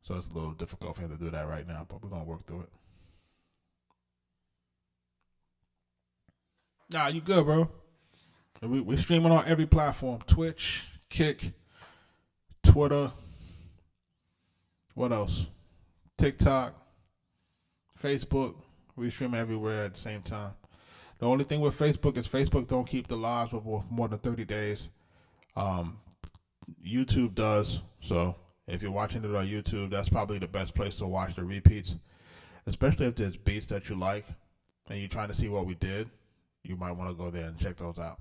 So it's a little difficult for him to do that right now, but we're going to work through it. Nah, you good, bro. We're streaming on every platform. Twitch, Kick, Twitter. What else? TikTok, Facebook. We stream everywhere at the same time. The only thing with Facebook is Facebook don't keep the lives for more than 30 days. YouTube does. So if you're watching it on YouTube, that's probably the best place to watch the repeats. Especially if there's beats that you like and you're trying to see what we did, you might want to go there and check those out.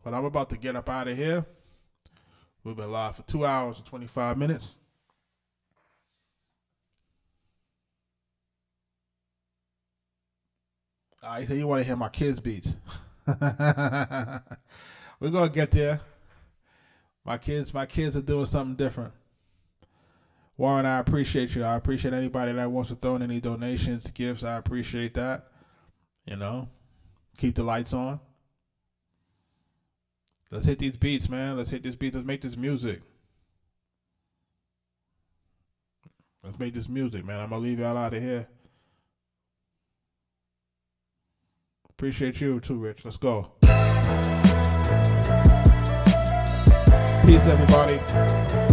But I'm about to get up out of here. We've been live for 2 hours and 25 minutes. You say you want to hear my kids' beats. We're going to get there. My kids are doing something different. Warren, I appreciate you. I appreciate anybody that wants to throw in any donations, gifts. I appreciate that. Keep the lights on. Let's hit these beats, man. Let's hit these beats. Let's make this music. Let's make this music, man. I'm going to leave y'all out of here. Appreciate you too, Rich. Let's go. Peace, everybody.